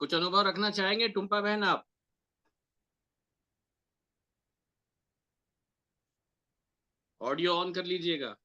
कुछ अनुभव रखना चाहेंगे टुम्पा बहन आप? ऑडियो ऑन कर लीजिएगा।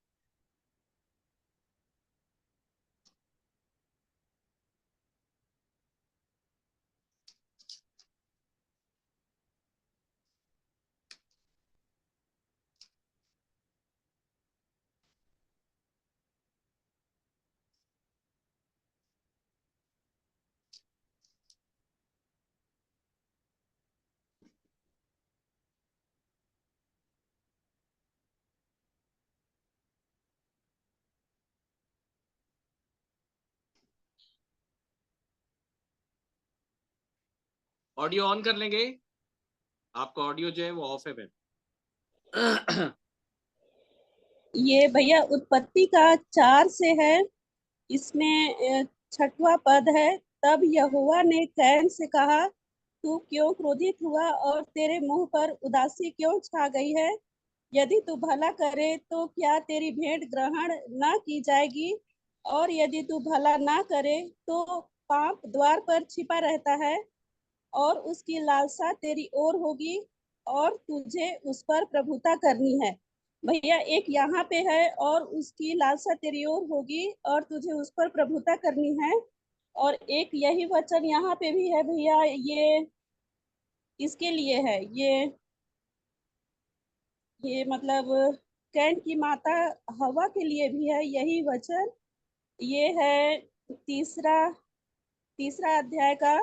ऑडियो ऑन कर लेंगे। आपका ऑडियो जो है वो ऑफ है बहन। ये भैया उत्पत्ति का 4 से है। इसमें 6वां पद है। तब यहोवा ने कैन से कहा, तू क्यों क्रोधित हुआ और तेरे मुंह पर उदासी क्यों छा गई है? यदि तू भला करे तो क्या तेरी भेंट ग्रहण न की जाएगी? और यदि तू भला ना करे तो पाप द्वार पर छिपा रहता है और उसकी लालसा तेरी ओर होगी और तुझे उस पर प्रभुता करनी है। भैया एक यहाँ पे है, और उसकी लालसा तेरी ओर होगी और तुझे उस पर प्रभुता करनी है। और एक यही वचन यहाँ पे भी है भैया, ये इसके लिए है। ये मतलब कैन की माता हवा के लिए भी है यही वचन। ये है तीसरा तीसरा अध्याय का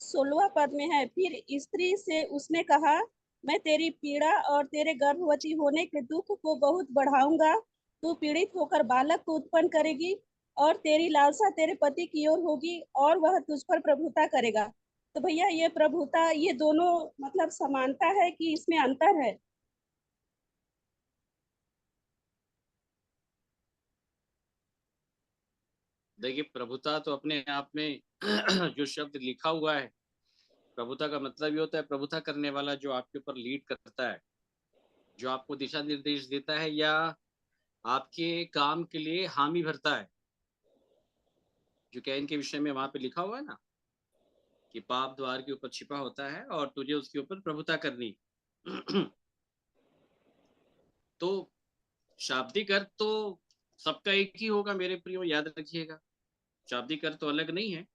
16वां पद में है। फिर स्त्री से उसने कहा, मैं तेरी पीड़ा और तेरे गर्भवती होने के दुख को बहुत बढ़ाऊंगा। तू पीड़ित होकर बालक को उत्पन्न करेगी और तेरी लालसा तेरे पति की ओर होगी और वह तुझ पर प्रभुता करेगा। तो भैया ये प्रभुता, ये दोनों मतलब समानता है कि इसमें अंतर है? देखिए, प्रभुता तो अपने आप में जो शब्द लिखा हुआ है, प्रभुता का मतलब ये होता है प्रभुता करने वाला, जो आपके ऊपर लीड करता है, जो आपको दिशा निर्देश देता है, या आपके काम के लिए हामी भरता है। जो कैन के विषय में वहां पे लिखा हुआ है ना, कि पाप द्वार के ऊपर छिपा होता है और तुझे उसके ऊपर प्रभुता करनी। तो शाब्दिक अर्थ तो सबका एक ही होगा मेरे प्रियो, याद रखिएगा। शाब्दिक अर्थ तो अलग नहीं है,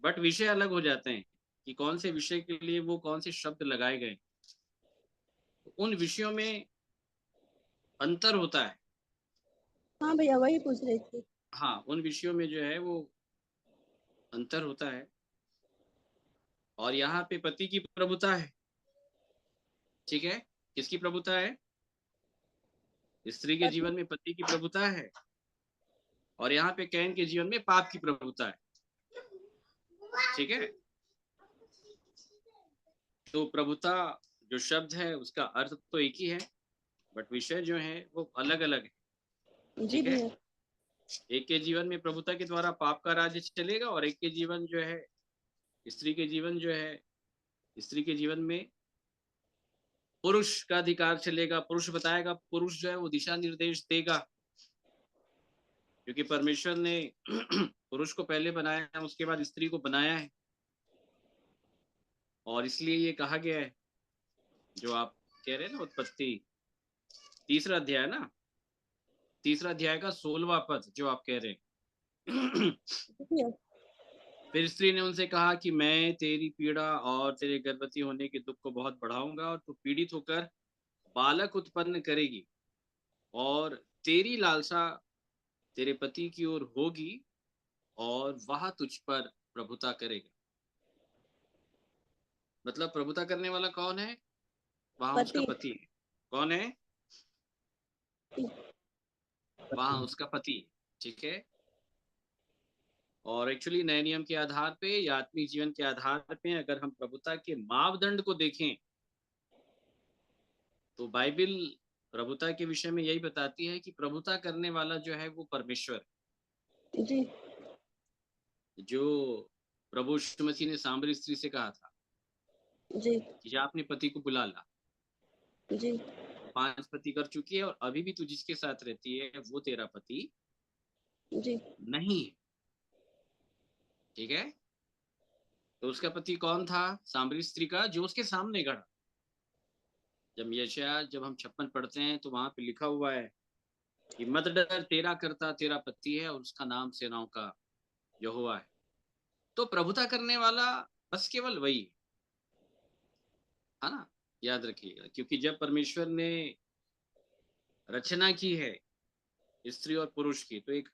बट विषय अलग हो जाते हैं कि कौन से विषय के लिए वो कौन से शब्द लगाए गए। तो उन विषयों में अंतर होता है। हाँ भैया वही पूछ रही थी। हाँ, उन विषयों में जो है वो अंतर होता है। और यहाँ पे पति की प्रभुता है, ठीक है। किसकी प्रभुता है? स्त्री के पति। जीवन में पति की प्रभुता है, और यहाँ पे कैन के जीवन में पाप की प्रभुता है, ठीक है। तो प्रभुता जो शब्द है उसका अर्थ तो एक ही है, बट विषय जो है वो अलग अलग है, जी ठीक है। भैया। एक के जीवन में प्रभुता के द्वारा पाप का राज्य चलेगा, और एक के जीवन जो है, स्त्री के जीवन जो है, स्त्री के जीवन में पुरुष का अधिकार चलेगा। पुरुष बताएगा, पुरुष जो है वो दिशा निर्देश देगा, क्योंकि परमेश्वर ने पुरुष को पहले बनाया है, उसके बाद स्त्री को बनाया है। और इसलिए ये कहा गया है, जो आप कह रहे हैं ना, उत्पत्ति तीसरा अध्याय ना, तीसरा अध्याय का 16वां पद जो आप कह रहे हैं। भैया। फिर स्त्री ने उनसे कहा कि मैं तेरी पीड़ा और तेरे गर्भवती होने के दुख को बहुत बढ़ाऊंगा, और तू पीड़ित होकर बालक उत्पन्न करेगी, और तेरी लालसा तेरे पति की ओर होगी और वह तुझ पर प्रभुता करेगा। मतलब प्रभुता करने वाला कौन है? वहां उसका पति। पति है। कौन है? वहां उसका पति है, ठीक है। और एक्चुअली नए नियम के आधार पे या आत्मिक जीवन के आधार पे अगर हम प्रभुता के मापदंड को देखें, तो बाइबिल प्रभुता के विषय में यही बताती है कि प्रभुता करने वाला जो है वो परमेश्वर, जी। जो प्रभु यीशु मसीह ने सामरी स्त्री से कहा था जी। कि जा अपने पति को बुला ला। जी। 5 पति कर चुकी है और अभी भी तू जिसके साथ रहती है वो तेरा पति जी। नहीं है, ठीक है। तो उसका पति कौन था? सामरी स्त्री का, जो उसके सामने खड़ा। जब हम 56 पढ़ते हैं तो वहां पे लिखा हुआ है कि मत डर, तेरा करता तेरा पति है और उसका नाम सेनाओं का यहोवा है। तो प्रभुता करने वाला बस केवल वही है ना, याद रखिएगा। क्योंकि जब परमेश्वर ने रचना की है स्त्री और पुरुष की, तो एक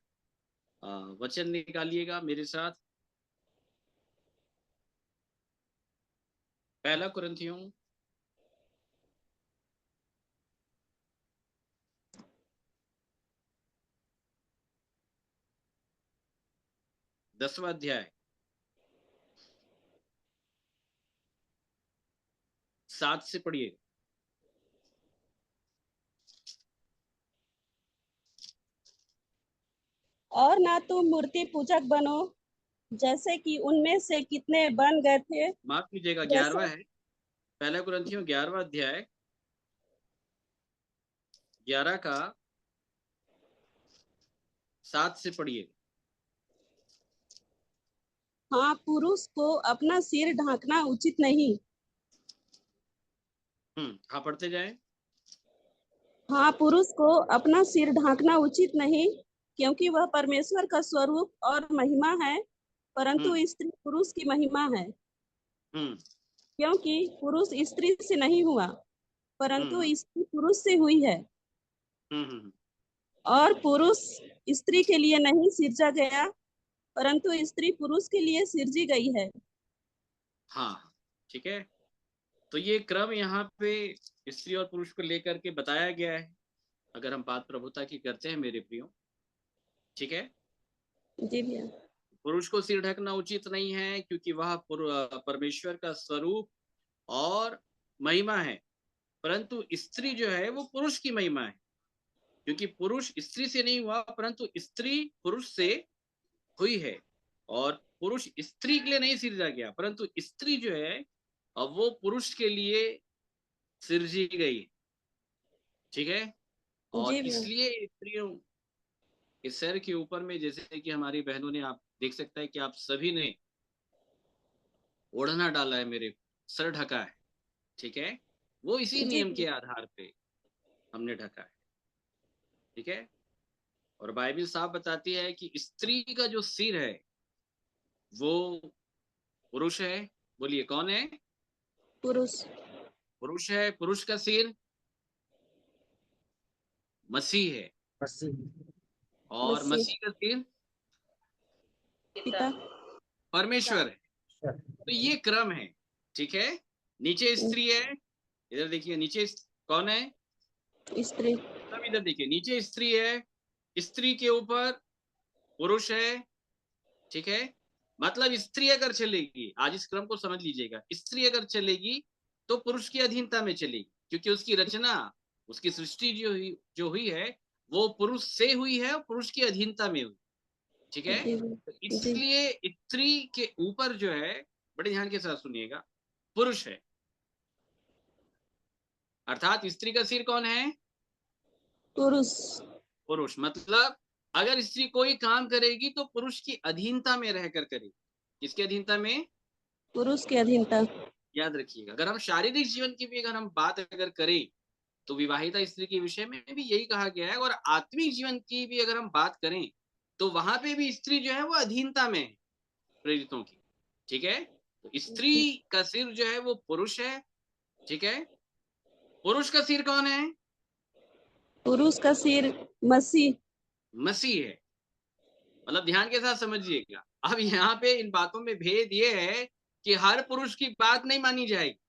वचन निकालिएगा मेरे साथ, पहला कुरिन्थियों 10वां अध्याय 7 से पढ़िए। और ना तुम मूर्ति पूजक बनो, जैसे कि उनमें से कितने बन गए थे। माफ कीजिएगा, जैसे 11वां है, पहला कुरिन्थियों 11वां अध्याय 11 का 7 से पढ़िए। हाँ, पुरुष को अपना सिर ढांकना उचित नहीं। हाँ, पढ़ते जाए। हाँ, पुरुष को अपना सिर ढांकना उचित नहीं, क्योंकि वह परमेश्वर का स्वरूप और महिमा है, परंतु स्त्री पुरुष की महिमा है। हम्म क्योंकि पुरुष स्त्री से नहीं हुआ, परंतु हम्म स्त्री पुरुष से हुई है। हम्म और पुरुष स्त्री के लिए नहीं सिरजा गया, परंतु स्त्री पुरुष के लिए सिरजी गई है। हाँ, ठीक है। तो ये क्रम यहाँ पे स्त्री और पुरुष को लेकर के बताया गया है, अगर हम बात प्रभुता की करते हैं मेरे प्रियो। ठीक है। जी भैया। पुरुष को सिर ढकना उचित नहीं है, क्योंकि वह परमेश्वर का स्वरूप और महिमा है, परंतु स्त्री जो है वो पुरुष की महिमा है। क्योंकि पुरुष स्त्री से नहीं हुआ, परंतु स्त्री पुरुष से हुई है। और पुरुष स्त्री के लिए नहीं सिरजा गया, परंतु स्त्री जो है अब वो पुरुष के लिए सिरजी गई। ठीक है। जी और भैया। इसलिए स्त्रियों के सर के ऊपर में, जैसे कि हमारी बहनों ने, आप देख सकता है कि आप सभी ने ओढ़ना डाला है, मेरे सर ढका है। ठीक है। वो इसी जी नियम के भैया। आधार पे हमने ढका है। ठीक है। और बाइबल साफ बताती है कि स्त्री का जो सिर है वो पुरुष है। बोलिए कौन है? पुरुष। पुरुष है। पुरुष का सिर मसीह है, और मसीह। मसीह का सिर पिता। परमेश्वर है। तो ये क्रम है। ठीक है। नीचे स्त्री है, इधर देखिए नीचे कौन है? स्त्री। सब इधर देखिए, नीचे स्त्री है, स्त्री के ऊपर पुरुष है। ठीक है। मतलब स्त्री अगर चलेगी, आज इस क्रम को समझ लीजिएगा, स्त्री अगर चलेगी तो पुरुष की अधीनता में चलेगी, क्योंकि उसकी रचना, उसकी सृष्टि जो हुई है वो पुरुष से हुई है और पुरुष की अधीनता में हुई। ठीक है। जी तो जी। इसलिए स्त्री के ऊपर जो है, बड़े ध्यान के साथ सुनिएगा, पुरुष है। अर्थात स्त्री का सिर कौन है? पुरुष। पुरुष। मतलब अगर स्त्री कोई काम करेगी तो पुरुष की अधीनता में रहकर करेगी। किसकी अधीनता में? पुरुष की अधीनता। याद रखिएगा। अगर हम शारीरिक जीवन की भी अगर हम बात अगर करें, तो विवाहिता स्त्री के विषय में भी यही कहा गया है। और आत्मिक जीवन की भी अगर हम बात करें, तो वहां पे भी स्त्री जो है वो अधीनता में है प्रेरितों की। ठीक है। तो स्त्री का सिर जो है वो पुरुष है। ठीक है। पुरुष का सिर कौन है? पुरुष का सिर मसीह। मसीह है। मतलब ध्यान के साथ समझिएगा। अब यहाँ पे इन बातों में भेद ये है कि हर पुरुष की बात नहीं मानी जाएगी।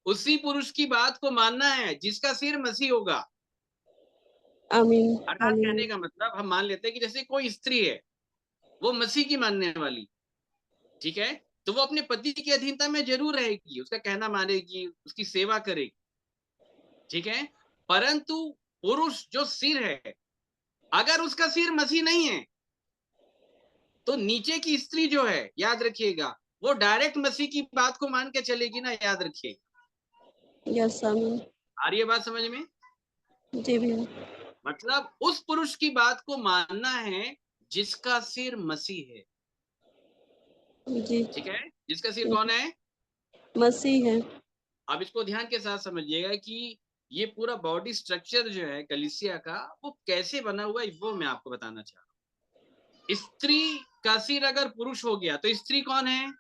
उसी पुरुष की बात को मानना है जिसका सिर मसीह होगा। आमीन। अर्थात कहने हालेलुया। का मतलब, हम मान लेते हैं कि जैसे कोई स्त्री है, वो मसीह की मानने वाली, ठीक है, तो वो अपने पति की अधीनता में जरूर रहेगी, उसका कहना मानेगी, उसकी सेवा करेगी। ठीक है। परंतु पुरुष जो सिर है, अगर उसका सिर मसीह नहीं है, तो नीचे की स्त्री जो है, याद रखिएगा, वो डायरेक्ट मसीह की बात को मान के चलेगी ना, याद रखिए। यस आमीन। आ रही है बात समझ में? जी भैया। मतलब उस पुरुष की बात को मानना है जिसका सिर मसीह है। जी। ठीक है, जिसका सिर कौन है? मसीह है। अब इसको ध्यान के साथ समझिएगा कि ये पूरा बॉडी स्ट्रक्चर जो है कलीसिया का, वो कैसे बना हुआ है वो मैं आपको बताना चाह रहा हूँ। स्त्री का सिर अगर पुरुष हो गया तो स्त्री कौन है?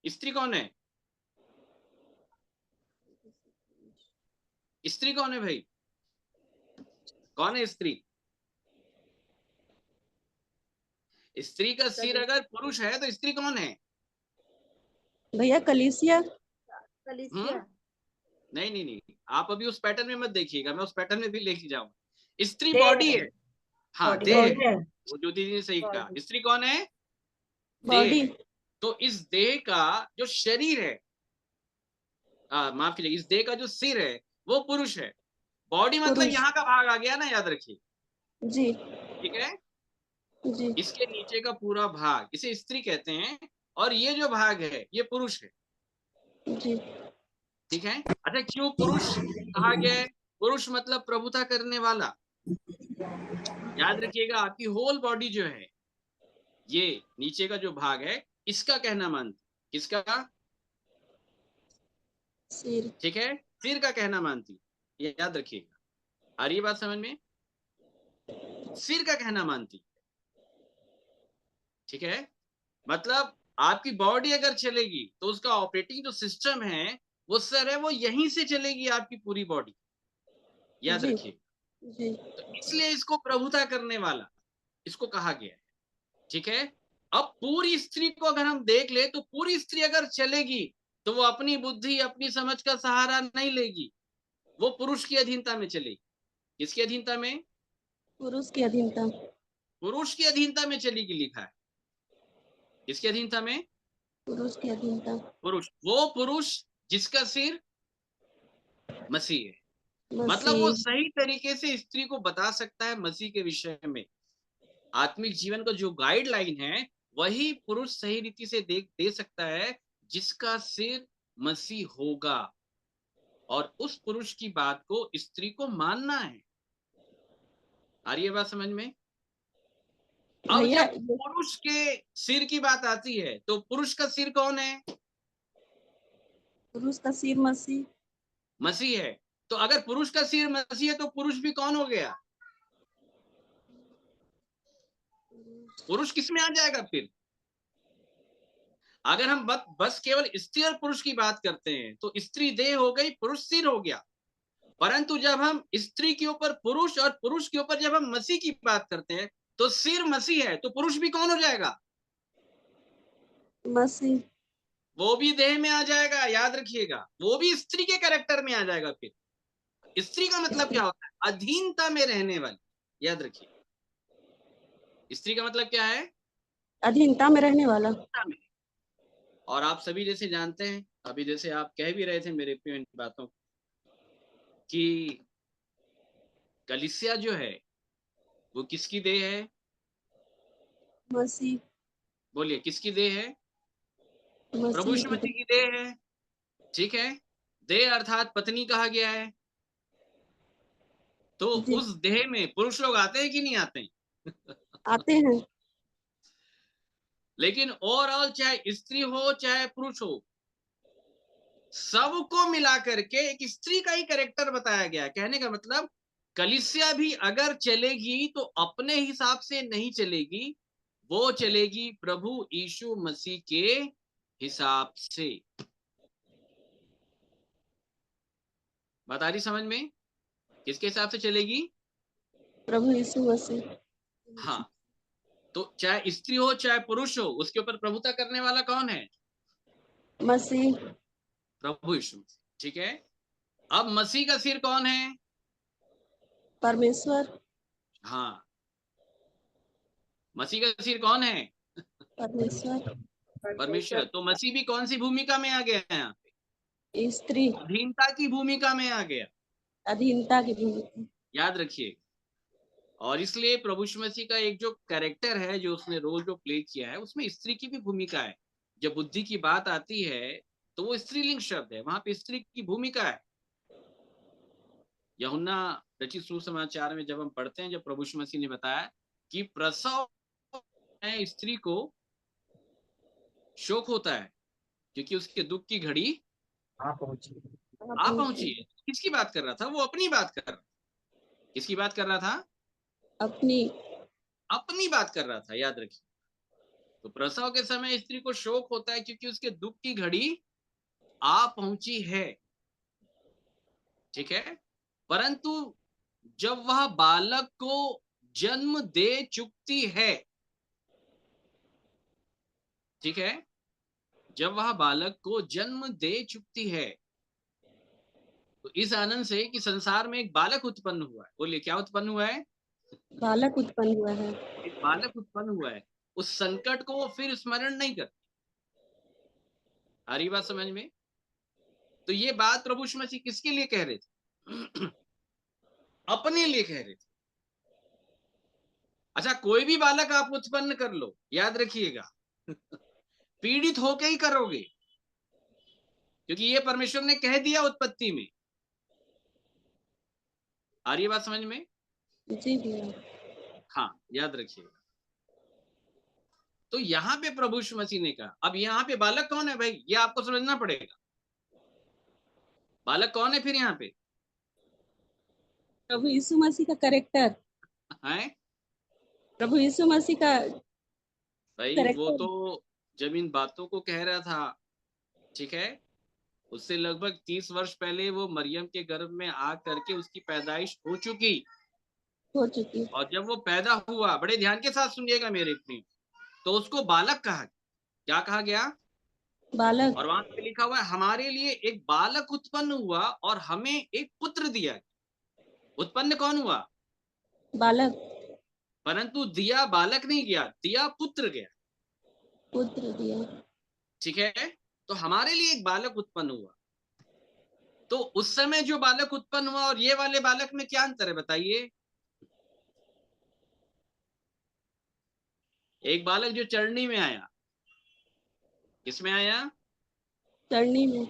स्त्री कौन है? स्त्री कौन है भाई? कौन है स्त्री? स्त्री का सिर अगर पुरुष है तो स्त्री कौन है? भैया कलीसिया। हम्म, नहीं नहीं नहीं, आप अभी उस पैटर्न में मत देखिएगा, मैं उस पैटर्न में भी लेके जाऊंगा। स्त्री बॉडी है, हाँ देह है, वो ज्योति जी ने सही कहा। स्त्री कौन है? देह बॉडी। है। तो इस देह का जो शरीर है, माफ कीजिए, इस देह का जो सिर है वो पुरुष है। बॉडी मतलब पुरुष। यहाँ का भाग आ गया ना, याद रखिए। जी। ठीक है, जी। इसके नीचे का पूरा भाग इसे स्त्री कहते हैं, और ये जो भाग है ये पुरुष है। जी। ठीक है, अच्छा क्यों पुरुष कहा गया है? पुरुष मतलब प्रभुता करने वाला। याद रखिएगा, आपकी होल बॉडी जो है, ये नीचे का जो भाग है, इसका कहना मानती। किसका? सिर। ठीक है, सिर का कहना मानती, ये याद रखिएगा। आ रही है बात समझ में? सिर का कहना मानती। ठीक है, मतलब आपकी बॉडी अगर चलेगी तो उसका ऑपरेटिंग जो सिस्टम है, वो सर है, वो यहीं से चलेगी आपकी पूरी बॉडी। याद जी। रखिए, जी। तो इसलिए इसको प्रभुता करने वाला इसको कहा गया है। ठीक है, अब पूरी स्त्री को अगर हम देख ले तो पूरी स्त्री अगर चलेगी तो वो अपनी बुद्धि अपनी समझ का सहारा नहीं लेगी, वो पुरुष की अधीनता में चलेगी। किसकी अधीनता में? पुरुष की अधीनता। पुरुष की अधीनता में चलेगी, लिखा है। किसकी अधीनता में? पुरुष की अधीनता। पुरुष, वो पुरुष जिसका सिर मसीह है। मतलब वो मसीह। सही तरीके से स्त्री को बता सकता है मसीह के विषय में। आत्मिक जीवन का जो गाइडलाइन है वही पुरुष सही रीति से दे सकता है, जिसका सिर मसीह होगा। और उस पुरुष की बात को स्त्री को मानना है। आ रही है बात समझ में? अब भैया जब पुरुष के सिर की बात आती है तो पुरुष का सिर कौन है? पुरुष का सिर मसीह। मसीह है। तो अगर पुरुष का सिर मसीह है तो पुरुष भी कौन हो गया? पुरुष किस में आ जाएगा फिर? अगर हम बस केवल स्त्री और पुरुष की बात करते हैं तो स्त्री देह हो गई, पुरुष सिर हो गया। परंतु जब हम स्त्री के ऊपर पुरुष और पुरुष के ऊपर जब हम मसीह की बात करते हैं तो सिर मसीह है, तो पुरुष भी कौन हो जाएगा? मसीह। वो भी देह में आ जाएगा, याद रखिएगा, वो भी स्त्री के कैरेक्टर में आ जाएगा। फिर स्त्री का मतलब स्त्री। क्या होता है? अधीनता में रहने वाली। याद रखिए, स्त्री का मतलब क्या है? अधीनता में रहने वाला। अधीनता में। और आप सभी जैसे जानते हैं, अभी जैसे आप कह भी रहे थे मेरे पे इन बातों कि कलीसिया जो है वो किसकी देह है? मसीह। बोलिए, किसकी देह है? प्रभु मसीह यीशु की। मसीह की देह है। ठीक है, देह अर्थात पत्नी कहा गया है। तो जी। उस देह में पुरुष लोग आते हैं कि नहीं आते हैं? आते हैं। लेकिन ओवरऑल चाहे स्त्री हो चाहे पुरुष हो, सबको मिलाकर के एक स्त्री का ही कैरेक्टर बताया गया। कहने का मतलब, कलीसिया भी अगर चलेगी तो अपने हिसाब से नहीं चलेगी, वो चलेगी प्रभु यीशु मसीह के हिसाब से। बात आ रही समझ में? किसके हिसाब से चलेगी? प्रभु यीशु मसीह। हाँ, तो चाहे स्त्री हो चाहे पुरुष हो, उसके ऊपर प्रभुता करने वाला कौन है? मसीह। प्रभु यीशु मसीह। ठीक है, अब मसीह का सिर कौन है? परमेश्वर। हाँ, मसीह का सिर कौन है? परमेश्वर। परमेश्वर। तो मसीह भी कौन सी भूमिका में आ गया है यहाँ पे? स्त्री। अधीनता की भूमिका में आ गया। अधीनता की भूमिका। याद रखिए, और इसलिए प्रभु यीशु मसीह का एक जो कैरेक्टर है, जो उसने रोल जो प्ले किया है, उसमें स्त्री की भी भूमिका है। जब बुद्धि की बात आती है तो वो स्त्रीलिंग शब्द है, वहां पे स्त्री की भूमिका है। यूहन्ना रचित सुसमाचार में जब हम पढ़ते हैं, जब प्रभु यीशु मसीह ने बताया कि प्रसव समय स्त्री को शोक होता है क्योंकि उसके दुख की घड़ी आ पहुंची है। किसकी बात कर रहा था? वो अपनी बात कर रहा था। किसकी बात कर रहा था? अपनी बात कर रहा था, याद रखिए। तो प्रसव के समय स्त्री को शोक होता है क्योंकि उसके दुख की घड़ी आ पहुंची है, ठीक है। परंतु जब वह बालक को जन्म दे चुकती है, ठीक है, जब वह बालक को जन्म दे चुकती है, तो इस आनंद से कि संसार में एक बालक उत्पन्न हुआ है। बोलिए, क्या उत्पन्न हुआ है? बालक उत्पन्न हुआ है। एक बालक उत्पन्न हुआ है। उस संकट को वो फिर स्मरण नहीं करती। आ रही बात समझ में? तो ये बात प्रभु यीशु मसीह किसके लिए कह रहे थे? अपने लिए कह रहे थे। अच्छा, कोई भी बालक आप उत्पन्न कर लो, याद रखिएगा, पीड़ित होके ही करोगे, क्योंकि ये परमेश्वर ने कह दिया उत्पत्ति में। आ रही है बात समझ में? जी भैया। हाँ, याद रखिएगा। तो यहाँ पे प्रभु यीशु मसीह ने कहा, अब यहाँ पे बालक कौन है भाई, ये आपको समझना पड़ेगा। बालक कौन है फिर यहाँ पे? प्रभु यीशु मसीह का कैरेक्टर। है प्रभु यीशु मसीह का भाई। वो कैरेक्टर। तो जब इन बातों को कह रहा था, ठीक है, उससे लगभग 30 वर्ष पहले वो मरियम के गर्भ में आ करके उसकी पैदाइश हो चुकी। हो चुकी है। और जब वो पैदा हुआ, बड़े ध्यान के साथ सुनिएगा मेरे प्रिय, तो उसको बालक कहा। क्या कहा गया? बालक। और वहां पे लिखा हुआ है, हमारे लिए एक बालक उत्पन्न हुआ और हमें एक पुत्र दिया। उत्पन्न कौन हुआ? बालक। परंतु दिया बालक नहीं गया, दिया पुत्र गया, पुत्र दिया। ठीक है। तो हमारे लिए एक बालक उत्पन्न हुआ। तो उस समय जो बालक उत्पन्न हुआ और ये वाले बालक में क्या अंतर है बताइए? एक बालक जो चरनी में आया, किसमें आया? चरनी में।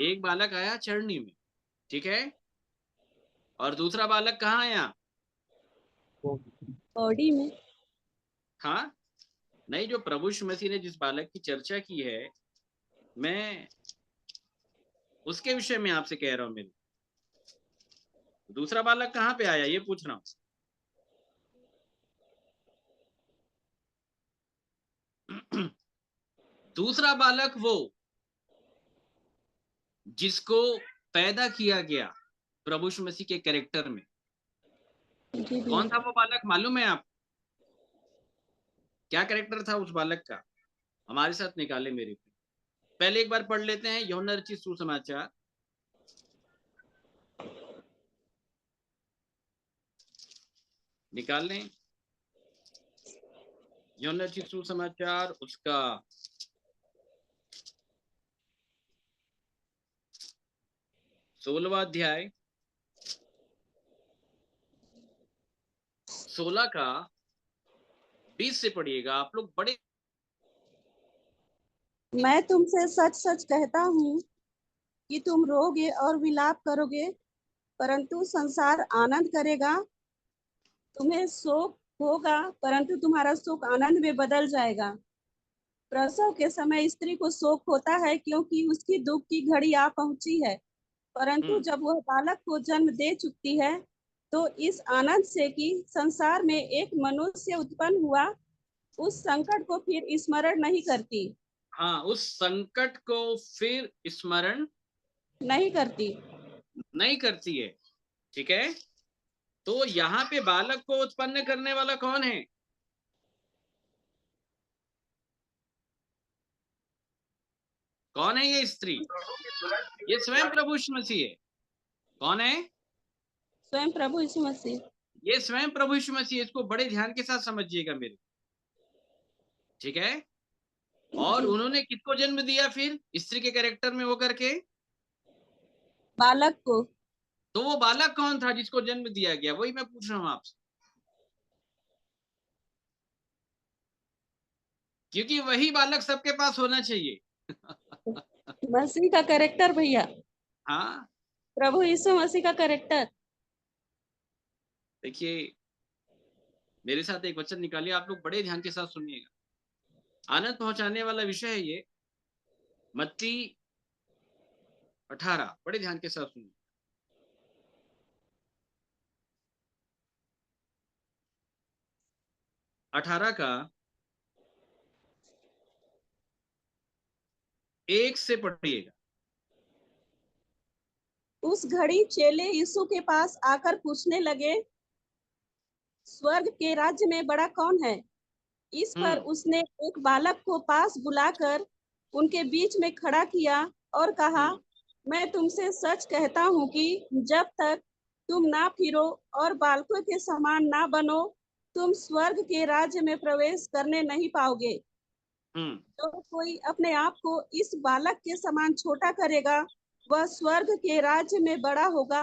एक बालक आया चरनी में, ठीक है। और दूसरा बालक कहाँ आया? बॉडी में। हाँ, नहीं, जो प्रभु यीशु मसीह ने जिस बालक की चर्चा की है, मैं उसके विषय में आपसे कह रहा हूं। मेरे दूसरा बालक कहाँ पे आया ये पूछ रहा हूं। दूसरा बालक वो जिसको पैदा किया गया प्रभु यीशु मसीह के कैरेक्टर में। जी कौन था भैया। वो बालक, मालूम है आप? क्या कैरेक्टर था उस बालक का? हमारे साथ निकाले मेरे पे। पहले एक बार पढ़ लेते हैं यूहन्ना रचित सुसमाचार, निकाल लें यूहन्ना रचित सुसमाचार, उसका 16वां अध्याय, 16 का 20 से पढ़िएगा आप लोग। बड़े मैं तुमसे सच सच कहता हूँ कि तुम रोगे और विलाप करोगे, परंतु संसार आनंद करेगा। तुम्हें शोक होगा, परंतु तुम्हारा शोक आनंद में बदल जाएगा। प्रसव के समय स्त्री को शोक होता है क्योंकि उसकी दुख की घड़ी आ पहुंची है, परंतु जब वह बालक को जन्म दे चुकती है, तो इस आनंद से कि संसार में एक मनुष्य उत्पन्न हुआ, उस संकट को फिर स्मरण नहीं करती। हाँ, उस संकट को फिर स्मरण नहीं करती। नहीं करती है, ठीक है। तो यहाँ पे बालक को उत्पन्न करने वाला कौन है? कौन है ये स्त्री? ये स्वयं प्रभु यीशु मसीह है। कौन है? स्वयं प्रभु यीशु मसीह। ये स्वयं प्रभु यीशु मसीह है। इसको बड़े ध्यान के साथ समझिएगा मेरे, ठीक है। और जी। उन्होंने किसको जन्म दिया फिर स्त्री के कैरेक्टर में होकर के? बालक को। तो वो बालक कौन था जिसको जन्म दिया गया? वही मैं पूछ रहा हूं आपसे, क्योंकि वही बालक सबके पास होना चाहिए। मसीह का कैरेक्टर भैया। हाँ, प्रभु यीशु मसीह का कैरेक्टर। देखिए, मेरे साथ एक वचन निकालिए, आप लोग बड़े ध्यान के साथ सुनिएगा। आनंद पहुंचाने वाला विषय है ये। मत्ती 18, बड़े ध्यान के साथ सुनिए। अठारह का 1 से पढ़िएगा। उस घड़ी चेले यीशु के पास आकर पूछने लगे, स्वर्ग के राज्य में बड़ा कौन है? इस पर उसने एक बालक को पास बुलाकर उनके बीच में खड़ा किया और कहा, मैं तुमसे सच कहता हूँ कि जब तक तुम ना फिरो और बालकों के समान ना बनो, तुम स्वर्ग के राज्य में प्रवेश करने नहीं पाओगे। जो कोई अपने आप को इस बालक के समान छोटा करेगा, वह स्वर्ग के राज्य में बड़ा होगा।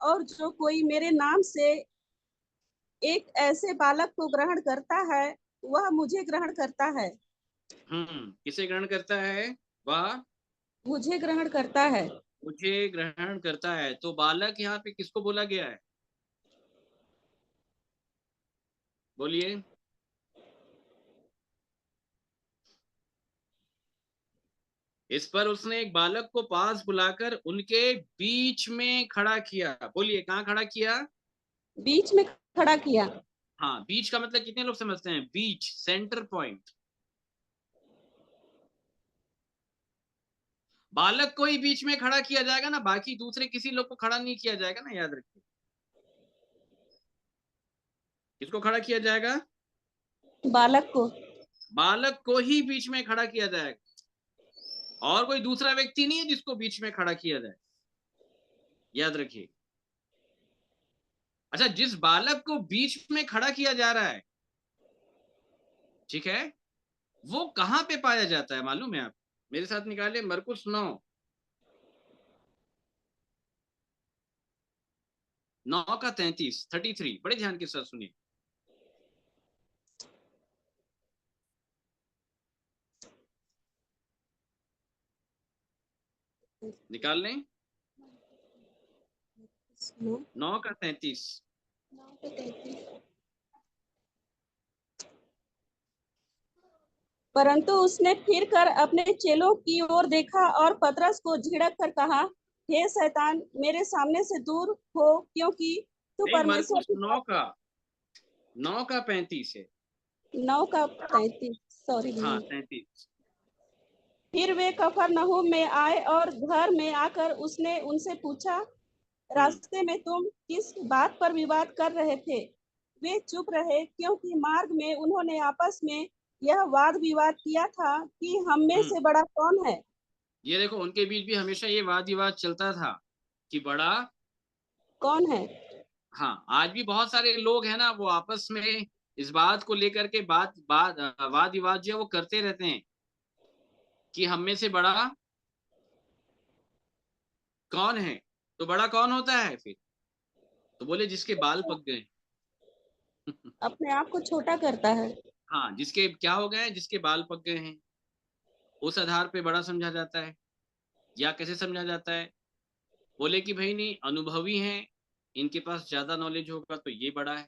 और जो कोई मेरे नाम से एक ऐसे बालक को ग्रहण करता है, वह मुझे ग्रहण करता है। किसे ग्रहण करता है? वह मुझे ग्रहण करता है। मुझे ग्रहण करता है। तो बालक यहाँ पे किसको बोला गया है? बोलिए। इस पर उसने एक बालक को पास बुलाकर उनके बीच में खड़ा किया। बोलिए, कहाँ खड़ा किया? बीच में खड़ा किया। हाँ, बीच का मतलब कितने लोग समझते हैं? बीच, सेंटर पॉइंट। बालक को ही बीच में खड़ा किया जाएगा ना, बाकी दूसरे किसी लोग को खड़ा नहीं किया जाएगा ना, याद रखिए। किसको खड़ा किया जाएगा? बालक को। बालक को ही बीच में खड़ा किया जाएगा, और कोई दूसरा व्यक्ति नहीं है जिसको बीच में खड़ा किया जाए, याद रखिए। अच्छा, जिस बालक को बीच में खड़ा किया जा रहा है, ठीक है, वो कहां पे पाया जाता है मालूम है आप? मेरे साथ निकाले मरकुस 9 का 33, बड़े ध्यान के साथ सुनिए। निकाल लें। 9 का 33। परंतु उसने फिर कर अपने चेलों की ओर देखा और पतरस को झिड़क कर कहा, हे शैतान, मेरे सामने से दूर हो, क्योंकि तू नहीं, परमेश्वर मरकुस की 9 का 35 है। 9 का 35, सॉरी। हाँ, 33। फिर वे कफरनहूम में आए और घर में आकर उसने उनसे पूछा, रास्ते में तुम किस बात पर विवाद कर रहे थे? वे चुप रहे, क्योंकि मार्ग में उन्होंने आपस में यह वाद विवाद किया था कि हम में से बड़ा कौन है। ये देखो, उनके बीच भी हमेशा ये वाद विवाद चलता था कि बड़ा कौन है। हाँ, आज भी बहुत सारे लोग हैं ना, वो आपस में इस बात को लेकर के वाद विवाद जो है वो करते रहते हैं कि हम में से बड़ा कौन है। तो बड़ा कौन होता है फिर? तो बोले जिसके बाल पक गए। अपने आप को छोटा करता है। हाँ, जिसके क्या हो गए? जिसके बाल पक गए हैं, उस आधार पे बड़ा समझा जाता है। या कैसे समझा जाता है? बोले कि भाई नहीं, अनुभवी हैं, इनके पास ज्यादा नॉलेज होगा तो ये बड़ा है।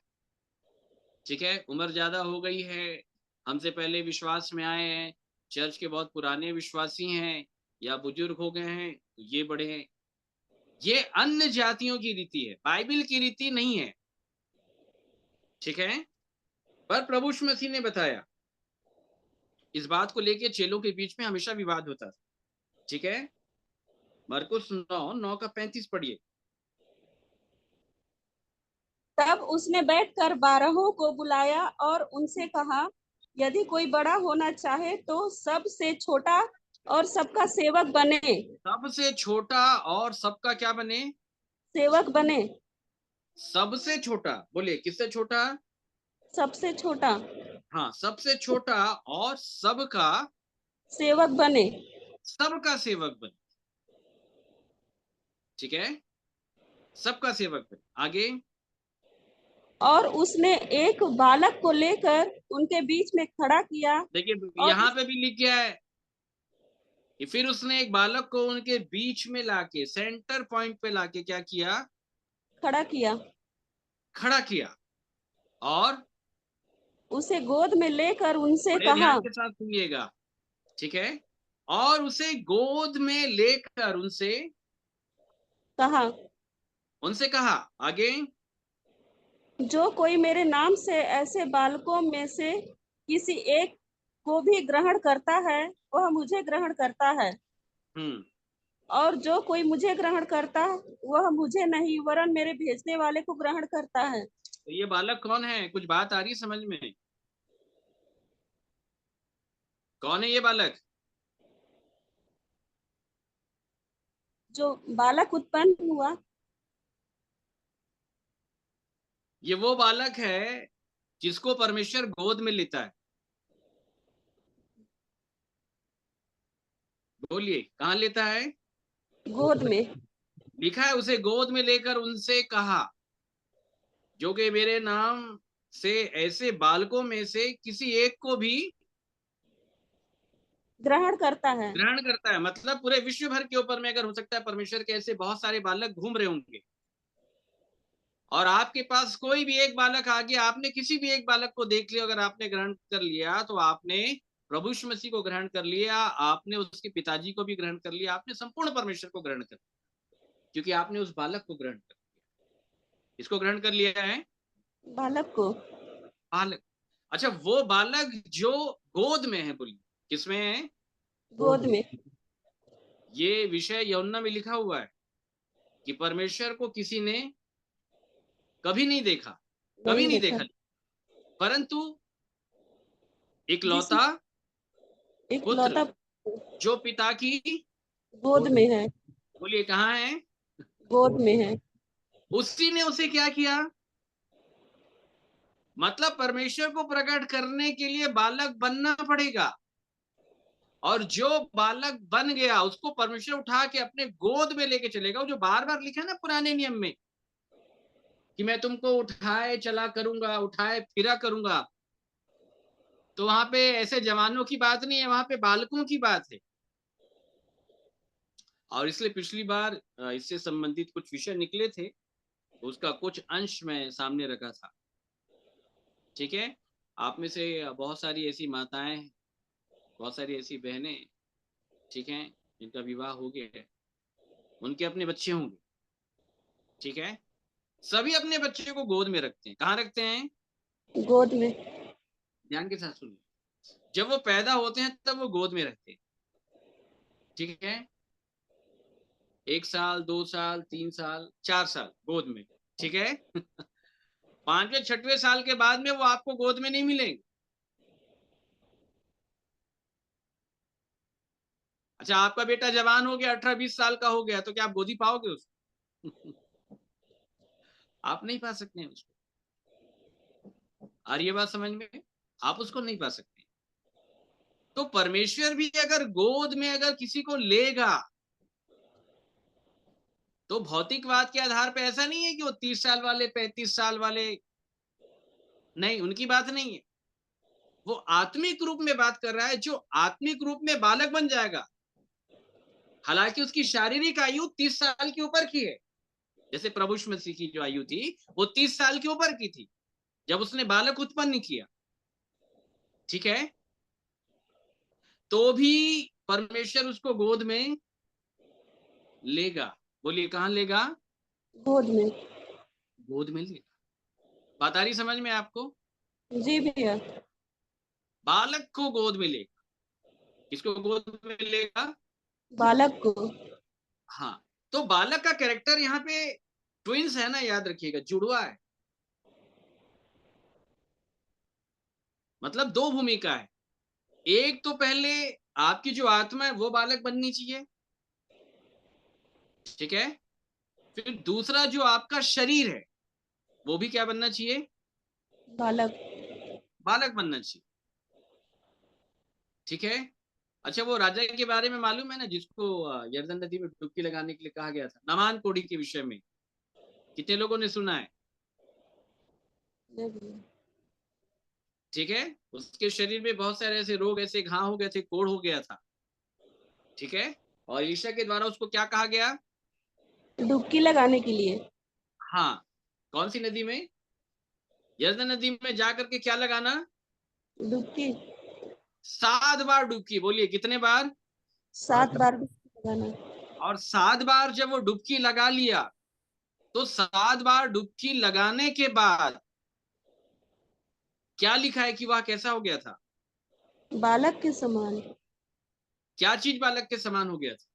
ठीक है, उम्र ज्यादा हो गई है, हमसे पहले विश्वास में आए हैं, चर्च के बहुत पुराने विश्वासी हैं, या बुजुर्ग हो गए हैं तो ये बड़े हैं। ये अन्य जातियों की रीति है, बाइबल की रीति नहीं है। ठीक है, पर प्रभु यीशु मसीह ने बताया, इस बात को लेके चेलों के बीच में हमेशा विवाद होता था। ठीक है, मरकुस 9 का 35 पढ़िए। तब उसने बैठकर 12 को बुलाया और उनसे कहा, यदि कोई बड़ा होना चाहे तो सबसे छोटा और सबका सेवक बने। सबसे छोटा और सबका क्या बने? सेवक बने। सबसे छोटा, बोलिए किससे छोटा? सबसे छोटा हाँ, सबसे छोटा और सबका सेवक बने। सबका सेवक बने। ठीक है, सबका सेवक बने। आगे और उसने एक बालक को लेकर उनके बीच में खड़ा किया देखिए, और यहां पे भी लिख गया है कि फिर उसने एक बालक को उनके बीच में लाके, सेंटर पॉइंट पे लाके क्या किया? खड़ा किया। खड़ा किया। और उसे गोद में लेकर उनसे बड़े कहा। ध्यान के साथ सुनिएगा, ठीक है। और उसे गोद में लेकर उनसे कहा, उनसे कहा, आगे। जो कोई मेरे नाम से ऐसे बालकों में से किसी एक को भी ग्रहण करता है, वह मुझे ग्रहण करता है। हम्म। और जो कोई मुझे ग्रहण करता, वह मुझे नहीं वरन मेरे भेजने वाले को ग्रहण करता है। तो ये बालक कौन है? कुछ बात आ रही है समझ में? कौन है ये बालक? जो बालक उत्पन्न हुआ, ये वो बालक है जिसको परमेश्वर गोद में लेता है। बोलिए, कहाँ लेता है? गोद में। लिखा है, उसे गोद में लेकर उनसे कहा, जो कि मेरे नाम से ऐसे बालकों में से किसी एक को भी ग्रहण करता है। ग्रहण करता है। मतलब पूरे विश्व भर के ऊपर में अगर हो सकता है परमेश्वर के ऐसे बहुत सारे बालक घूम रहे होंगे, और आपके पास कोई भी एक बालक आ गया, आपने किसी भी एक बालक को देख लिया, अगर आपने ग्रहण कर लिया, तो आपने प्रभु यीशु मसीह को ग्रहण कर लिया, आपने उसके पिताजी को भी ग्रहण कर लिया, आपने संपूर्ण परमेश्वर को ग्रहण कर लिया, क्योंकि आपने उस बालक को ग्रहण कर लिया। इसको ग्रहण कर लिया है, बालक को। बालक। अच्छा, वो बालक जो गोद में है, बोलिए किसमें है? गोद में। ये विषय यूहन्ना में लिखा हुआ है कि परमेश्वर को किसी ने कभी नहीं देखा, कभी नहीं नहीं देखा। देखा, परंतु जिस इकलौता पुत्र इकलौता जो पिता की, गोद में है। बोलिए कहाँ है? गोद में है। उसी ने उसे क्या किया? मतलब परमेश्वर को प्रकट करने के लिए बालक बनना पड़ेगा, और जो बालक बन गया उसको परमेश्वर उठा के अपने गोद में लेके चलेगा। वो जो बार बार लिखा है ना पुराने नियम में कि मैं तुमको उठाए चला करूंगा, उठाए फिरा करूंगा, तो वहां पे ऐसे जवानों की बात नहीं है, वहां पे बालकों की बात है। और इसलिए पिछली बार इससे संबंधित कुछ विषय निकले थे, तो उसका कुछ अंश मैं सामने रखा था, ठीक है। आप में से बहुत सारी ऐसी माताएं, बहुत सारी ऐसी बहनें, ठीक है, जिनका विवाह हो गया है, उनके अपने बच्चे होंगे, ठीक है। सभी अपने बच्चे को गोद में रखते हैं। कहाँ रखते हैं? गोद में। ध्यान के साथ सुनिए। जब वो पैदा होते हैं तब वो गोद में रहते हैं, ठीक है। 1 साल, 2 साल, 3 साल, 4 साल गोद में, ठीक है। 5वें 6वें साल के बाद में वो आपको गोद में नहीं मिलेंगे। अच्छा, आपका बेटा जवान हो गया, 18-20 साल का हो गया, तो क्या आप गोदी पाओगे उसको? आप नहीं पा सकते हैं उसको। आ रही है बात समझ में? आप उसको नहीं पा सकते। तो परमेश्वर भी अगर गोद में अगर किसी को लेगा, तो भौतिकवाद के आधार पे ऐसा नहीं है कि वो 30 साल वाले, 35 साल वाले, नहीं, उनकी बात नहीं है। वो आत्मिक रूप में बात कर रहा है, जो आत्मिक रूप में बालक बन जाएगा। हालांकि उसकी शारीरिक आयु 30 साल के ऊपर की है। जैसे प्रभु यीशु मसीह की जो आयु थी वो 30 साल के ऊपर की थी जब उसने बालक उत्पन्न किया, ठीक है। तो भी परमेश्वर उसको गोद में लेगा। बोलिए कहां लेगा? गोद में। गोद में लेगा। बात आ रही समझ में आपको? जी भैया। बालक को गोद में लेगा। किसको गोद में लेगा? बालक को। हाँ। तो बालक का कैरेक्टर यहाँ पे ट्विंस है ना, याद रखिएगा, जुड़वा है। मतलब दो भूमिका है। एक तो पहले आपकी जो आत्मा है वो बालक बननी चाहिए, ठीक है। फिर दूसरा जो आपका शरीर है वो भी क्या बनना चाहिए? बालक। बालक बनना चाहिए, ठीक है। अच्छा, वो राजा के बारे में मालूम है ना, जिसको यरदन नदी में डुबकी लगाने के लिए कहा गया था, नामान कोड़ी के विषय में? कितने लोगों ने सुना है? नहीं भैया। ठीक है। उसके शरीर में बहुत सारे ऐसे रोग, ऐसे घाव हो गए थे, कोढ़ हो गया था, ठीक है। और ईशा के द्वारा उसको क्या कहा गया? डुबकी लगाने के लिए। हाँ। कौन सी नदी में? यरदन नदी में जा करके क्या लगाना? डुबकी 7 बार डुबकी, बोलिए कितने बार? 7 बार डुबकी लगाना। और 7 बार जब वो डुबकी लगा लिया, तो 7 बार डुबकी लगाने के बाद क्या लिखा है कि वह कैसा हो गया था? बालक के समान। क्या चीज बालक के समान हो गया था?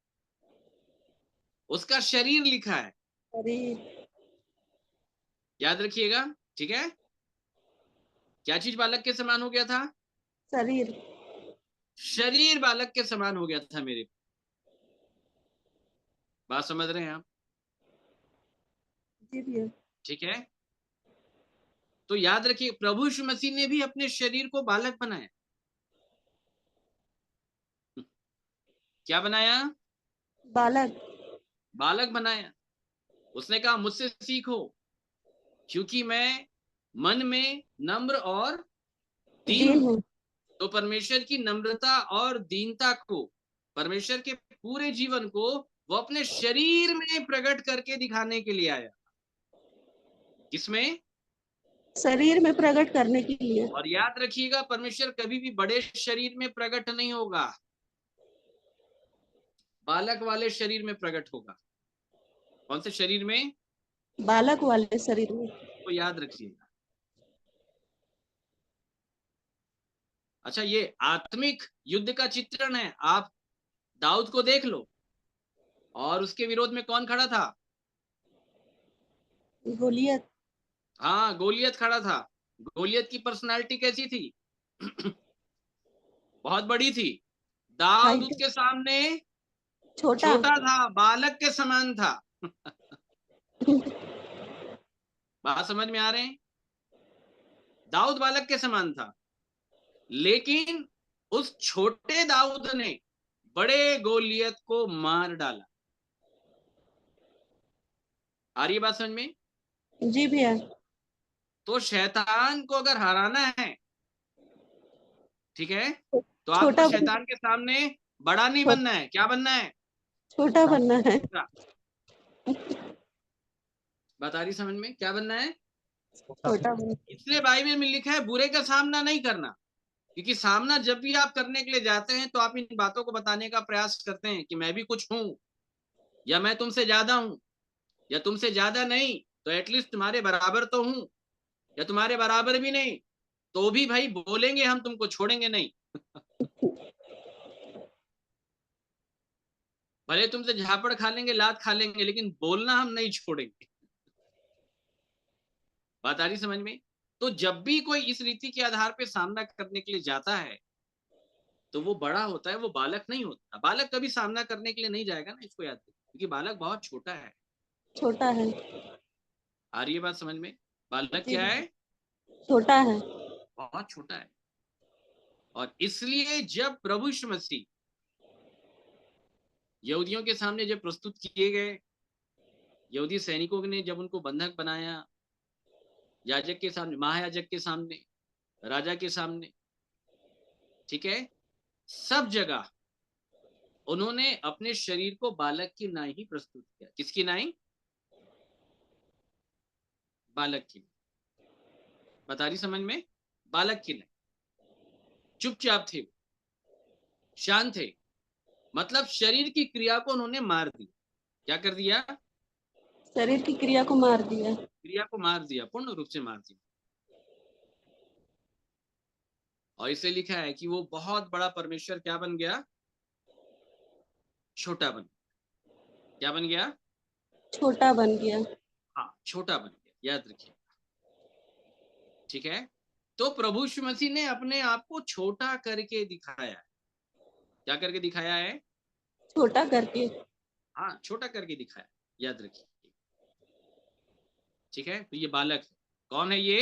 उसका शरीर लिखा है, शरीर। याद रखिएगा, ठीक है। क्या चीज बालक के समान हो गया था? शरीर। शरीर बालक के समान हो गया था मेरे। बात समझ रहे हैं आप? जी भैया। ठीक है। तो याद रखिए, प्रभु यीशु मसीह ने भी अपने शरीर को बालक बनाया। क्या बनाया? बालक। बालक बनाया। उसने कहा मुझसे सीखो, क्योंकि मैं मन में नम्र और दीन दीन हूं। हूँ। तो परमेश्वर की नम्रता और दीनता को, परमेश्वर के पूरे जीवन को वो अपने शरीर में प्रकट करके दिखाने के लिए आया। किसमें? शरीर में प्रकट करने के लिए। और याद रखिएगा, परमेश्वर कभी भी बड़े शरीर में प्रकट नहीं होगा, बालक वाले शरीर में प्रकट होगा। कौन से शरीर में? बालक वाले शरीर में। तो याद रखिएगा। अच्छा, ये आत्मिक युद्ध का चित्रण है। आप दाऊद को देख लो, और उसके विरोध में कौन खड़ा था? गोलियत। हाँ, गोलियत खड़ा था। गोलियत की पर्सनालिटी कैसी थी? बहुत बड़ी थी। दाऊद हाइट। उसके सामने छोटा। छोटा था, बालक के समान था। बात समझ में आ रहे हैं? दाऊद बालक के समान था, लेकिन उस छोटे दाऊद ने बड़े गोलियत को मार डाला। आ रही है बात समझ में? जी भैया। तो शैतान को अगर हराना है, ठीक है, तो आपको छोटा बन शैतान के सामने बड़ा नहीं बनना है। क्या बनना है? छोटा बनना है। छोटा। बात आ रही समझ में? क्या बनना है? छोटा बनना। इसलिए बाइबल में लिखा है बुरे का सामना नहीं करना, क्योंकि सामना जब भी आप करने के लिए जाते हैं तो आप इन बातों को बताने का प्रयास करते हैं कि मैं भी कुछ हूं, या मैं तुमसे ज्यादा हूं, या तुमसे ज्यादा नहीं तो एटलीस्ट तुम्हारे बराबर तो हूं, या तुम्हारे बराबर भी नहीं तो भी भाई बोलेंगे, हम तुमको छोड़ेंगे नहीं। भले तुमसे झापड़ खा लेंगे, लात खा लेंगे, लेकिन बोलना हम नहीं छोड़ेंगे। बात आ रही समझ में? तो जब भी कोई इस रीति के आधार पे सामना करने के लिए जाता है, तो वो बड़ा होता है, वो बालक नहीं होता। बालक कभी सामना करने के लिए नहीं जाएगा ना, इसको याद रखिए, क्योंकि बालक बहुत छोटा है। छोटा है। आ रही है बात समझ में? बालक जी क्या भैया। है? छोटा है। बहुत छोटा है। और इसलिए जब प्रभु यीशु मसीह यहूदियों के सामने जब प्रस्तुत किए गए, यहूदी सैनिकों ने जब उनको बंधक बनाया, याजक के सामने, महायाजक के सामने, राजा के सामने, ठीक है, सब जगह उन्होंने अपने शरीर को बालक की नाई ही प्रस्तुत किया। किसकी नाई? बालक की। बता रही समझ में? बालक की नाई। चुपचाप थे, शांत थे, मतलब शरीर की क्रिया को उन्होंने मार दिया। क्या कर दिया? शरीर की क्रिया को मार दिया। क्रिया को मार दिया, पूर्ण रूप से मार दिया। और इसे लिखा है कि वो बहुत बड़ा परमेश्वर क्या बन गया? छोटा बन। क्या बन गया? छोटा बन गया। हाँ, छोटा बन गया, याद रखिए, ठीक है। तो प्रभु यीशु मसीह ने अपने आप को छोटा करके दिखाया है। क्या करके दिखाया है? छोटा करके। हाँ, छोटा करके दिखाया, याद रखिए, ठीक है। तो ये बालक है। कौन है ये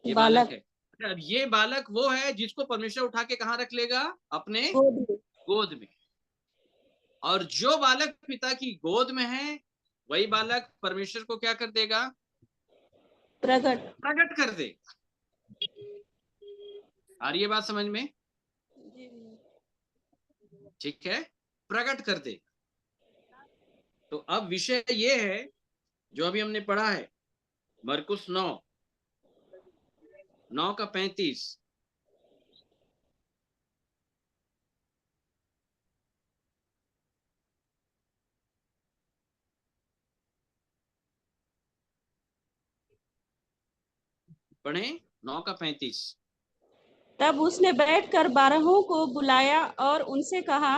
बालक बालक। है। अच्छा, अब ये बालक वो है जिसको परमेश्वर उठा के कहाँ रख लेगा? अपने गोद में। गोद में। और जो बालक पिता की गोद में है, वही बालक परमेश्वर को क्या कर देगा? प्रकट। प्रकट कर दे। आ रही है बात समझ में? जी भैया। ठीक है, प्रकट कर दे। तो अब विषय ये है जो अभी हमने पढ़ा है, मरकुस 9 9 का 35। पढ़े 9 का 35। तब उसने बैठकर 12 को बुलाया और उनसे कहा,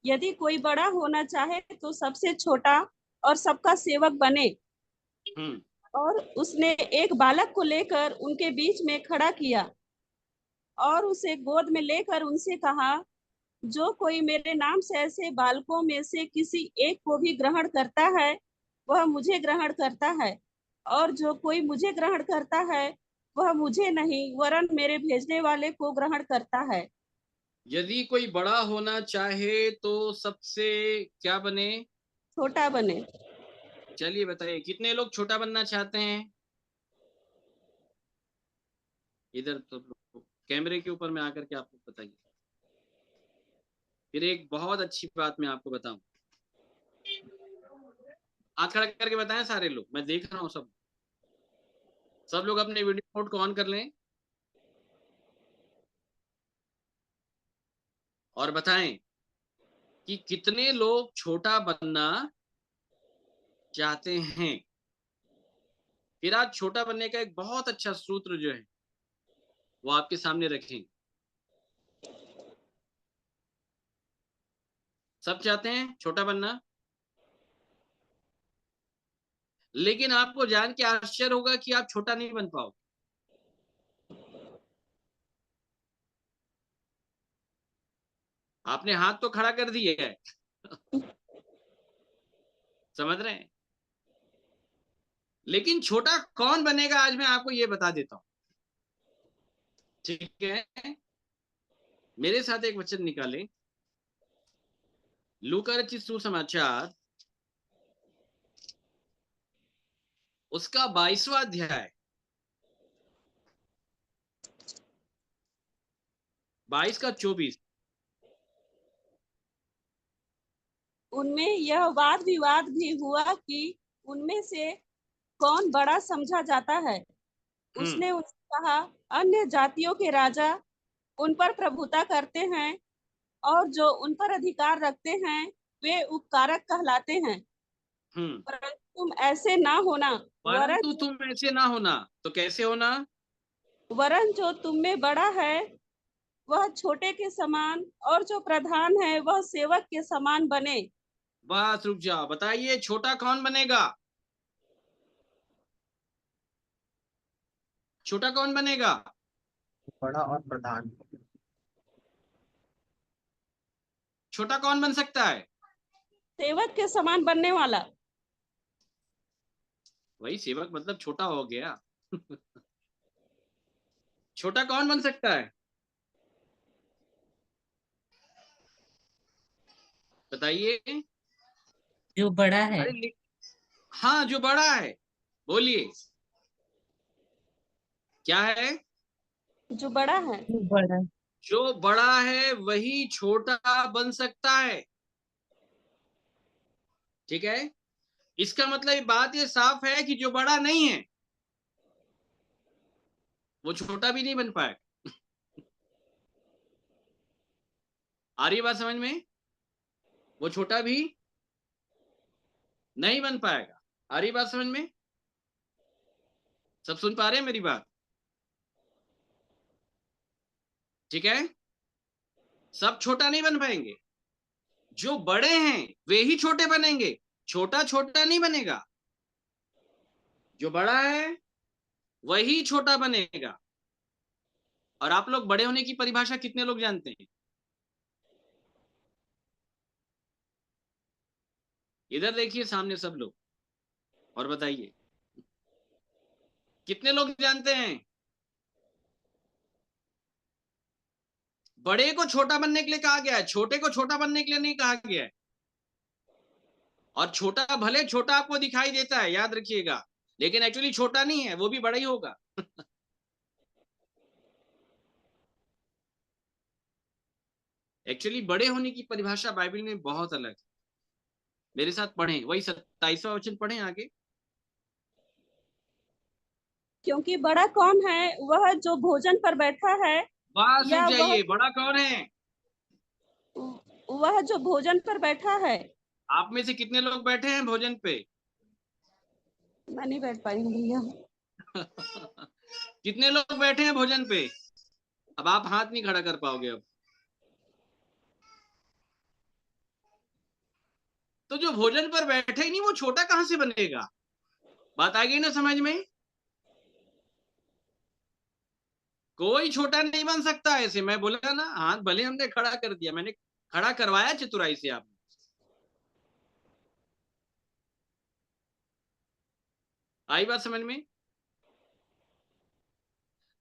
यदि कोई बड़ा होना चाहे तो सबसे छोटा और सबका सेवक बने। और उसने एक बालक को लेकर उनके बीच में खड़ा किया और उसे गोद में लेकर उनसे कहा, जो कोई मेरे नाम से ऐसे बालकों में से किसी एक को भी ग्रहण करता है वह मुझे ग्रहण करता है, और जो कोई मुझे ग्रहण करता है वह मुझे नहीं वरन मेरे भेजने वाले को ग्रहण करता है। यदि कोई बड़ा होना चाहे तो सबसे क्या बने? छोटा बने। चलिए बताइए, कितने लोग छोटा बनना चाहते हैं? इधर तो कैमरे के ऊपर में आकर के आप लोग बताइए। फिर एक बहुत अच्छी बात मैं आपको बताऊं, हाथ खड़ा करके बताएं सारे लोग, मैं देख रहा हूँ सब लोग अपने वीडियो मोड को ऑन कर लें और बताएं कि कितने लोग छोटा बनना चाहते हैं। फिर आज छोटा बनने का एक बहुत अच्छा सूत्र जो है वो आपके सामने रखें। सब चाहते हैं छोटा बनना, लेकिन आपको जान के आश्चर्य होगा कि आप छोटा नहीं बन पाओगे। आपने हाथ तो खड़ा कर दिया है समझ रहे हैं, लेकिन छोटा कौन बनेगा आज मैं आपको ये बता देता हूं। ठीक है, मेरे साथ एक वचन निकालें, लूका रचित सुसमाचार उसका 22वां अध्याय 22 का 24। उनमें यह वाद विवाद भी हुआ कि उनमें से कौन बड़ा समझा जाता है। उसने उनसे कहा, अन्य जातियों के राजा उन पर प्रभुता करते हैं और जो उन पर अधिकार रखते हैं वे उपकारक कहलाते हैं। हम्म परंतु तुम ऐसे ना होना, परंतु तुम ऐसे ना होना, तो कैसे होना? वरन जो तुम में बड़ा है वह छोटे के समान, और जो प्रधान है वह सेवक के समान बने। बस रुक जाओ, बताइए छोटा कौन बनेगा? छोटा कौन बनेगा? बड़ा और प्रधान। छोटा कौन बन सकता है? सेवक के समान बनने वाला। वही सेवक मतलब छोटा हो गया छोटा कौन बन सकता है बताइए। जो बड़ा है। अरे हाँ, जो बड़ा है, बोलिए क्या है? जो बड़ा है। जो बड़ा। जो बड़ा है वही छोटा बन सकता है। ठीक है, इसका मतलब बात ये साफ है कि जो बड़ा नहीं है वो छोटा भी नहीं बन पाएगा। आ रही बात समझ में? वो छोटा भी नहीं बन पाएगा। आ रही बात समझ में? सब सुन पा रहे हैं मेरी बात? ठीक है, सब छोटा नहीं बन पाएंगे, जो बड़े हैं वे ही छोटे बनेंगे, छोटा छोटा नहीं बनेगा। जो बड़ा है वही छोटा बनेगा। और आप लोग बड़े होने की परिभाषा कितने लोग जानते हैं? इधर देखिए सामने सब लोग और बताइए कितने लोग जानते हैं? बड़े को छोटा बनने के लिए कहा गया है, छोटे को छोटा बनने के लिए नहीं कहा गया है। और छोटा भले छोटा आपको दिखाई देता है, याद रखिएगा, लेकिन एक्चुअली छोटा नहीं है, वो भी बड़ा ही होगा एक्चुअली बड़े होने की परिभाषा बाइबल में बहुत अलग है। मेरे साथ पढ़ें, वही 27वां वचन पढ़ें आगे। क्योंकि बड़ा कौन है, वह जो भोजन पर बैठा है, बस रुक या जाइए, बड़ा कौन है? वह जो भोजन पर बैठा है। आप में से कितने लोग बैठे हैं भोजन पे? मैं नहीं बैठ पाई हूँ भैया। कितने लोग बैठे हैं भोजन पे? अब आप हाथ नहीं खड़ा कर पाओगे अब। तो जो भोजन पर बैठे ही नहीं, वो छोटा कहां से बनेगा? बात आ गई ना समझ में? कोई छोटा नहीं बन सकता ऐसे। मैं बोला ना, हाथ भले हमने खड़ा कर दिया, मैंने खड़ा करवाया चतुराई से आपने। आई बात समझ में?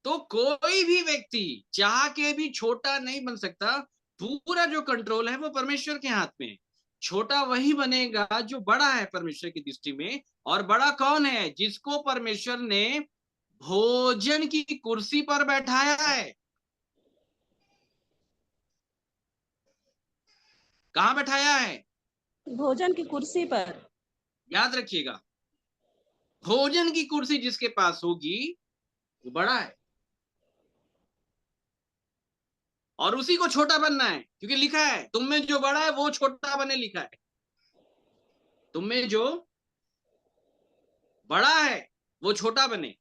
तो कोई भी व्यक्ति चाह के भी छोटा नहीं बन सकता। पूरा जो कंट्रोल है वो परमेश्वर के हाथ में है। छोटा वही बनेगा जो बड़ा है परमेश्वर की दृष्टि में। और बड़ा कौन है? जिसको परमेश्वर ने भोजन की कुर्सी पर बैठाया है। कहां बैठाया है? भोजन की कुर्सी पर। याद रखिएगा, भोजन की कुर्सी जिसके पास होगी वो बड़ा है। और उसी को छोटा बनना है, क्योंकि लिखा है तुम में जो बड़ा है वो छोटा बने, लिखा है। तुम में जो बड़ा है वो छोटा बने।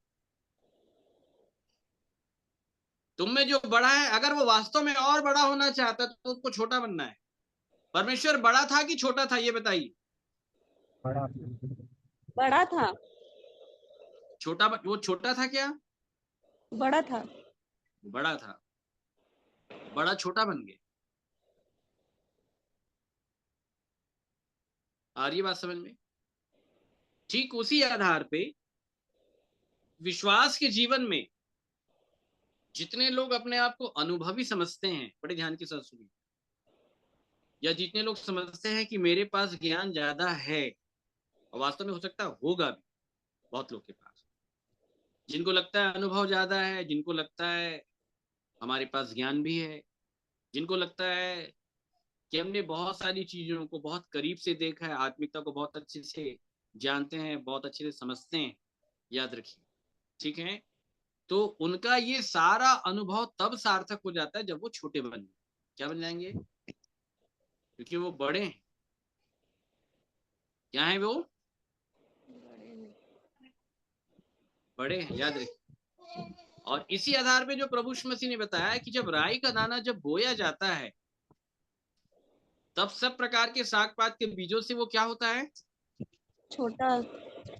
तुम में जो बड़ा है, अगर वो वास्तव में और बड़ा होना चाहता तो उसको छोटा बनना है। परमेश्वर बड़ा था कि छोटा था, ये बताइए। बड़ा। बड़ा था। छोटा, वो छोटा था क्या? बड़ा था। बड़ा था। बड़ा छोटा बन गया। आ रही है बात समझ में? ठीक उसी आधार पे विश्वास के जीवन में जितने लोग अपने आप को अनुभवी समझते हैं, बड़े ध्यान के साथ सुनिए, या जितने लोग समझते हैं कि मेरे पास ज्ञान ज्यादा है, और वास्तव में हो सकता है होगा भी बहुत लोग के पास, जिनको लगता है अनुभव ज्यादा है, जिनको लगता है हमारे पास ज्ञान भी है, जिनको लगता है कि हमने बहुत सारी चीजों को बहुत करीब से देखा है, आत्मिकता को बहुत अच्छे से जानते हैं, बहुत अच्छे से समझते हैं। याद रखिए, ठीक है? तो उनका ये सारा अनुभव तब सार्थक हो जाता है जब वो छोटे बन जाए। क्या बन जाएंगे? क्योंकि वो बड़े हैं। क्या है वो? बड़े हैं, याद रखिए। और इसी आधार पे जो प्रभु यीशु मसीह ने बताया कि जब राई का दाना जब बोया जाता है, तब सब प्रकार के साग पात के बीजों से वो क्या होता है? छोटा।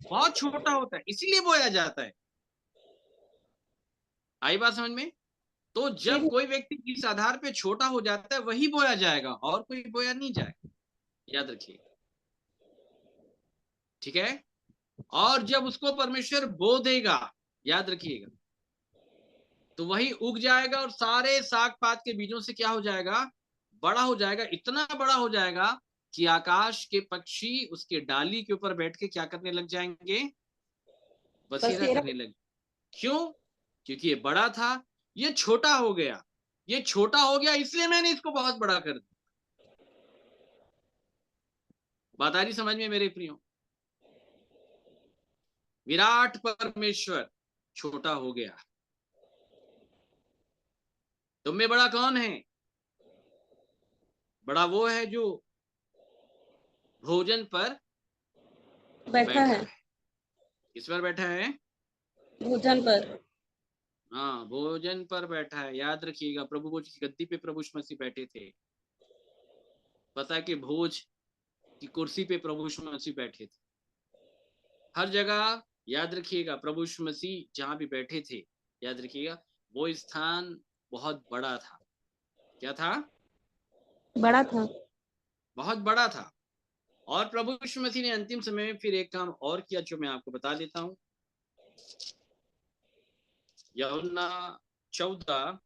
बहुत छोटा होता है, इसीलिए बोया जाता है। आई बात समझ में? तो जब फिर कोई व्यक्ति इस आधार पे छोटा हो जाता है, वही बोया जाएगा, और कोई बोया नहीं जाएगा। याद रखिए, ठीक है? और जब उसको परमेश्वर बो देगा, याद रखिएगा, तो वही उग जाएगा और सारे साग पात के बीजों से क्या हो जाएगा? बड़ा हो जाएगा। इतना बड़ा हो जाएगा कि आकाश के पक्षी उसके डाली के ऊपर बैठ के क्या करने लग जाएंगे? बसेरा बसेरा। करने लगे। क्यों? क्योंकि ये बड़ा था, ये छोटा हो गया। ये छोटा हो गया इसलिए मैंने इसको बहुत बड़ा कर दिया। बात आ रही समझ में मेरे प्रियो? विराट परमेश्वर छोटा हो गया। तुम में बड़ा कौन है? बड़ा वो है जो भोजन पर बैठा बैठा है। है। किस पर बैठा है? भोजन पर। हाँ, भोजन पर बैठा है। याद रखिएगा, प्रभु भोज की गद्दी पे प्रभु यीशु मसीह बैठे थे। पता है कि भोज की कुर्सी पे प्रभु यीशु मसीह बैठे थे। हर जगह याद रखिएगा, प्रभु यीशु मसीह जहां भी बैठे थे, याद रखिएगा, वो स्थान बहुत बड़ा था। क्या था? बड़ा था। बहुत बड़ा था। और प्रभु यीशु मसीह ने अंतिम समय में फिर एक काम और किया, जो मैं आपको बता देता हूं। यूहन्ना 14,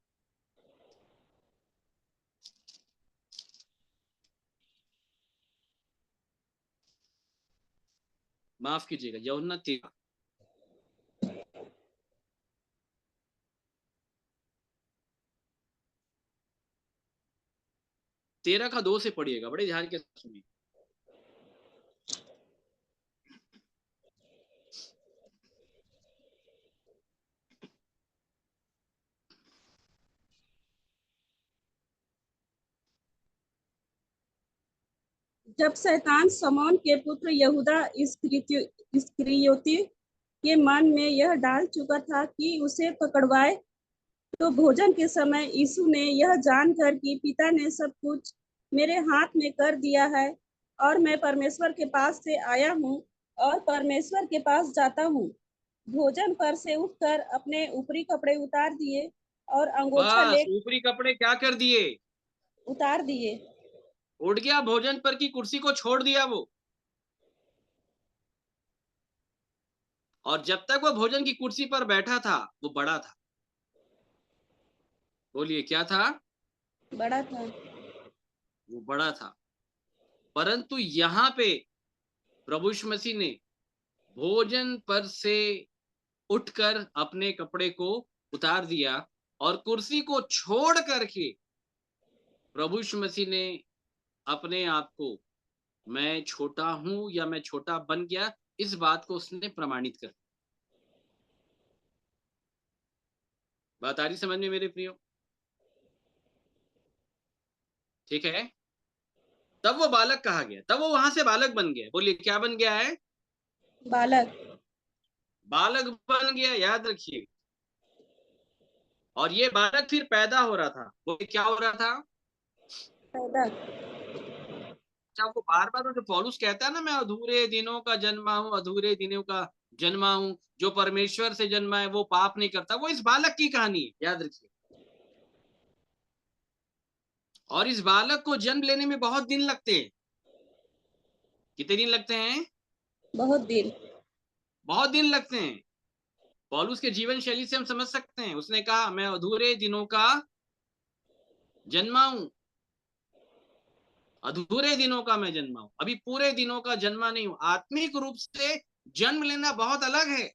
माफ कीजिएगा, यूहन्ना 13, 13 का 2 से पढ़िएगा, बड़े ध्यान के साथ सुनिए। जब शैतान शमौन के पुत्र यहूदा इस्करियोती के मन में यह डाल चुका था कि उसे पकड़वाए। तो भोजन के समय यीशु ने यह जानकर कि पिता ने सब कुछ मेरे हाथ में कर दिया है और मैं परमेश्वर के पास से आया हूँ और परमेश्वर के पास जाता हूँ, भोजन पर से उठकर अपने ऊपरी कपड़े उतार दिए और अंगोछा बस ले ऊपरी कपड़े क्या कर दिए? उतार दिए। उठ गया, भोजन पर की कुर्सी को छोड़ दिया वो। और जब तक वो भोजन की कुर्सी पर बैठा था वो बड़ा था। बोलिए क्या था? बड़ा था। वो बड़ा था। परंतु यहाँ पे प्रभु यीशु मसीह ने भोजन पर से उठकर अपने कपड़े को उतार दिया और कुर्सी को छोड़ करके प्रभु यीशु मसीह ने अपने आप को, मैं छोटा हूं या मैं छोटा बन गया, इस बात को उसने प्रमाणित कर। बात आ रही समझ में मेरे प्रियो? ठीक है। तब वो बालक कहा गया, तब वो वहां से बालक बन गया। बोलिए क्या बन गया है? बालक। बालक बन गया, याद रखिए। और ये बालक फिर पैदा हो रहा था। बोलिए क्या हो रहा था? पैदा। अच्छा, वो बार बार जो पौलुस कहता है ना, मैं अधूरे दिनों का जन्मा हूं, अधूरे दिनों का जन्मा हूं, जो परमेश्वर से जन्मा है वो पाप नहीं करता, वो इस बालक की कहानी है, याद रखिए। और इस बालक को जन्म लेने में बहुत दिन लगते हैं। कितने दिन लगते हैं? बहुत दिन। बहुत दिन लगते हैं। पौलुस के जीवन शैली से हम समझ सकते हैं। उसने कहा मैं अधूरे दिनों का जन्मा हूं, अधूरे दिनों का मैं जन्मा हूं, अभी पूरे दिनों का जन्मा नहीं हूं। आत्मिक रूप से जन्म लेना बहुत अलग है।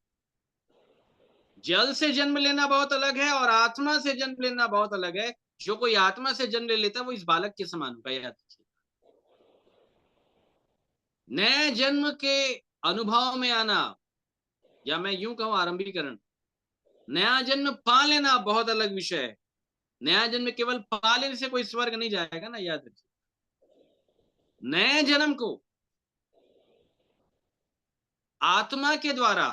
जल से जन्म लेना बहुत अलग है और आत्मा से जन्म लेना बहुत अलग है। जो कोई आत्मा से जन्म ले लेता है वो इस बालक के समान होगा, याद रखिए। नए जन्म के अनुभव में आना, या मैं यूं कहूं आरंभीकरण, नया जन्म पा लेना बहुत अलग विषय है। नया जन्म केवल पा लेने से कोई स्वर्ग नहीं जाएगा ना, याद रखिए। नए जन्म को आत्मा के द्वारा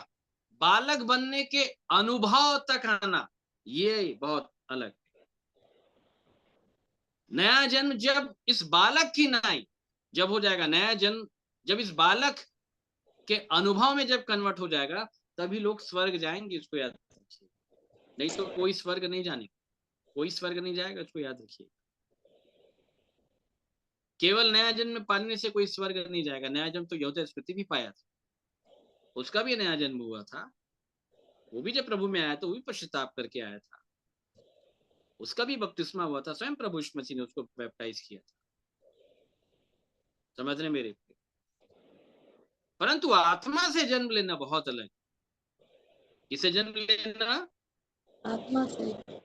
बालक बनने के अनुभव तक आना, ये बहुत अलग है। नया जन्म जब इस बालक की नाई जब हो जाएगा, नया जन्म जब इस बालक के अनुभव में जब कन्वर्ट हो जाएगा, तभी लोग स्वर्ग जाएंगे, इसको याद रखिए। नहीं तो कोई स्वर्ग नहीं जाने, कोई स्वर्ग नहीं जाएगा, इसको याद रखिए। केवल नया जन्म पाने से कोई स्वर्ग नहीं जाएगा। नया जन्म तो यहोशू स्मृति भी पाया था, उसका भी नया जन्म हुआ था। वो भी जब प्रभु में आया तो वो भी पश्चाताप करके आया था, उसका भी बपतिस्मा हुआ था, स्वयं प्रभु यीशु मसीह ने उसको बैप्टाइज किया था। समझ रहे मेरे? परंतु आत्मा से जन्म लेना बहुत अलग। किसे जन्म लेना? आत्मा से।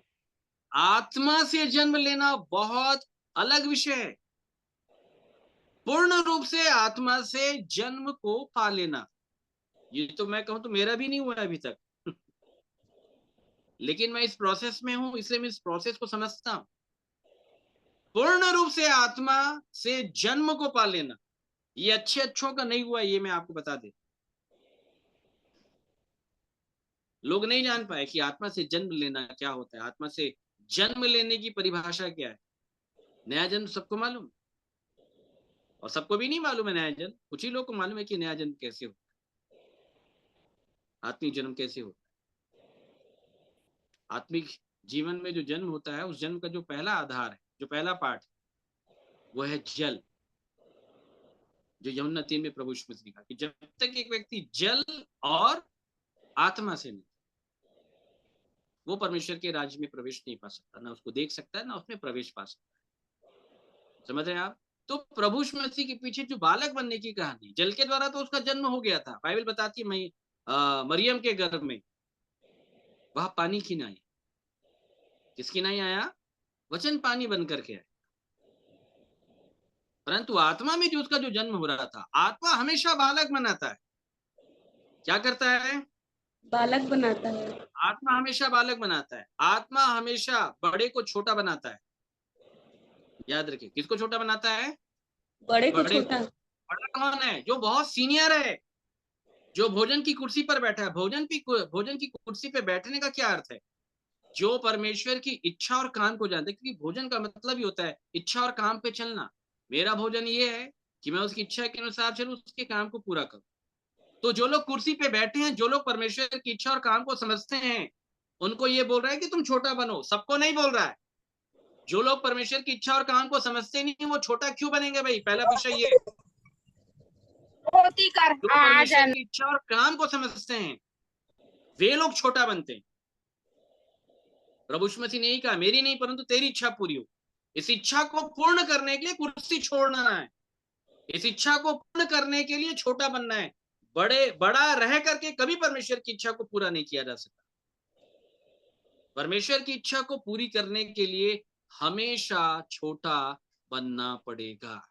आत्मा से जन्म लेना बहुत अलग विषय है। पूर्ण रूप से आत्मा से जन्म को पा लेना, ये तो मैं कहूं तो मेरा भी नहीं हुआ अभी तक लेकिन मैं इस प्रोसेस में हूं, इसलिए मैं इस प्रोसेस को समझता हूं। पूर्ण रूप से आत्मा से जन्म को पा लेना, ये अच्छे अच्छों का नहीं हुआ, ये मैं आपको बता दे। लोग नहीं जान पाए कि आत्मा से जन्म लेना क्या होता है, आत्मा से जन्म लेने की परिभाषा क्या है। नया जन्म सबको मालूम, और सबको भी नहीं मालूम है नया जन्म। कुछ ही लोग को मालूम है कि नया जन्म कैसे होता है, आत्मिक जन्म कैसे होता है। आत्मिक जीवन में जो जन्म होता है, उस जन्म का जो पहला आधार है, जो पहला पार्ट, वो है जल। जो यूहन्ना 3 में प्रभु यीशु मसीह ने कहा कि जब तक एक व्यक्ति जल और आत्मा से नहीं, वो परमेश्वर के राज्य में प्रवेश नहीं पा सकता, ना उसको देख सकता है, ना उसमें प्रवेश पा सकता है। समझ रहे हैं आप? तो प्रभु यीशु मसीह के पीछे जो बालक बनने की कहानी, जल के द्वारा तो उसका जन्म हो गया था। बाइबल बताती है मरियम के गर्भ में वह पानी की नाई, किसकी नाई आया? वचन पानी बन करके आया। परंतु आत्मा में जो उसका जो जन्म हो रहा था, आत्मा हमेशा बालक बनाता है। क्या करता है? बालक बनाता है। आत्मा हमेशा बालक बनाता है। आत्मा हमेशा बड़े को छोटा बनाता है। याद रखिए, किसको छोटा बनाता है? बड़े को बड़े को। छोटा। बड़ा कौन है? जो बहुत सीनियर है, जो भोजन की कुर्सी पर बैठा है, भोजन की कुर्सी पे बैठने का क्या अर्थ है? जो परमेश्वर की इच्छा और काम को जानते हैं, क्योंकि भोजन का मतलब ही होता है इच्छा और काम पे चलना। मेरा भोजन ये है कि मैं उसकी इच्छा के अनुसार चलूं, उसके काम को पूरा करूं। तो जो लोग कुर्सी पे बैठे हैं, जो लोग परमेश्वर की इच्छा और काम को समझते हैं, उनको ये बोल रहा है कि तुम छोटा बनो। सबको नहीं बोल रहा है। जो लोग परमेश्वर की इच्छा और काम को समझते नहीं, वो छोटा क्यों बनेंगे भाई? पहला विषय ये। जो परमेश्वर की इच्छा और काम को समझते हैं, वे लोग छोटा बनते हैं। प्रभु यीशु मसीह ने यही कहा, मेरी नहीं परंतु तेरी इच्छा पूरी हो। इस इच्छा को पूर्ण करने के लिए कुर्सी छोड़ना है। इस इच्छा को पूर्ण करने के लिए छोटा बनना है। बड़ा रह करके कभी परमेश्वर की इच्छा को पूरा नहीं किया जा सकता। परमेश्वर की इच्छा को पूरी करने के लिए हमेशा छोटा बनना पड़ेगा।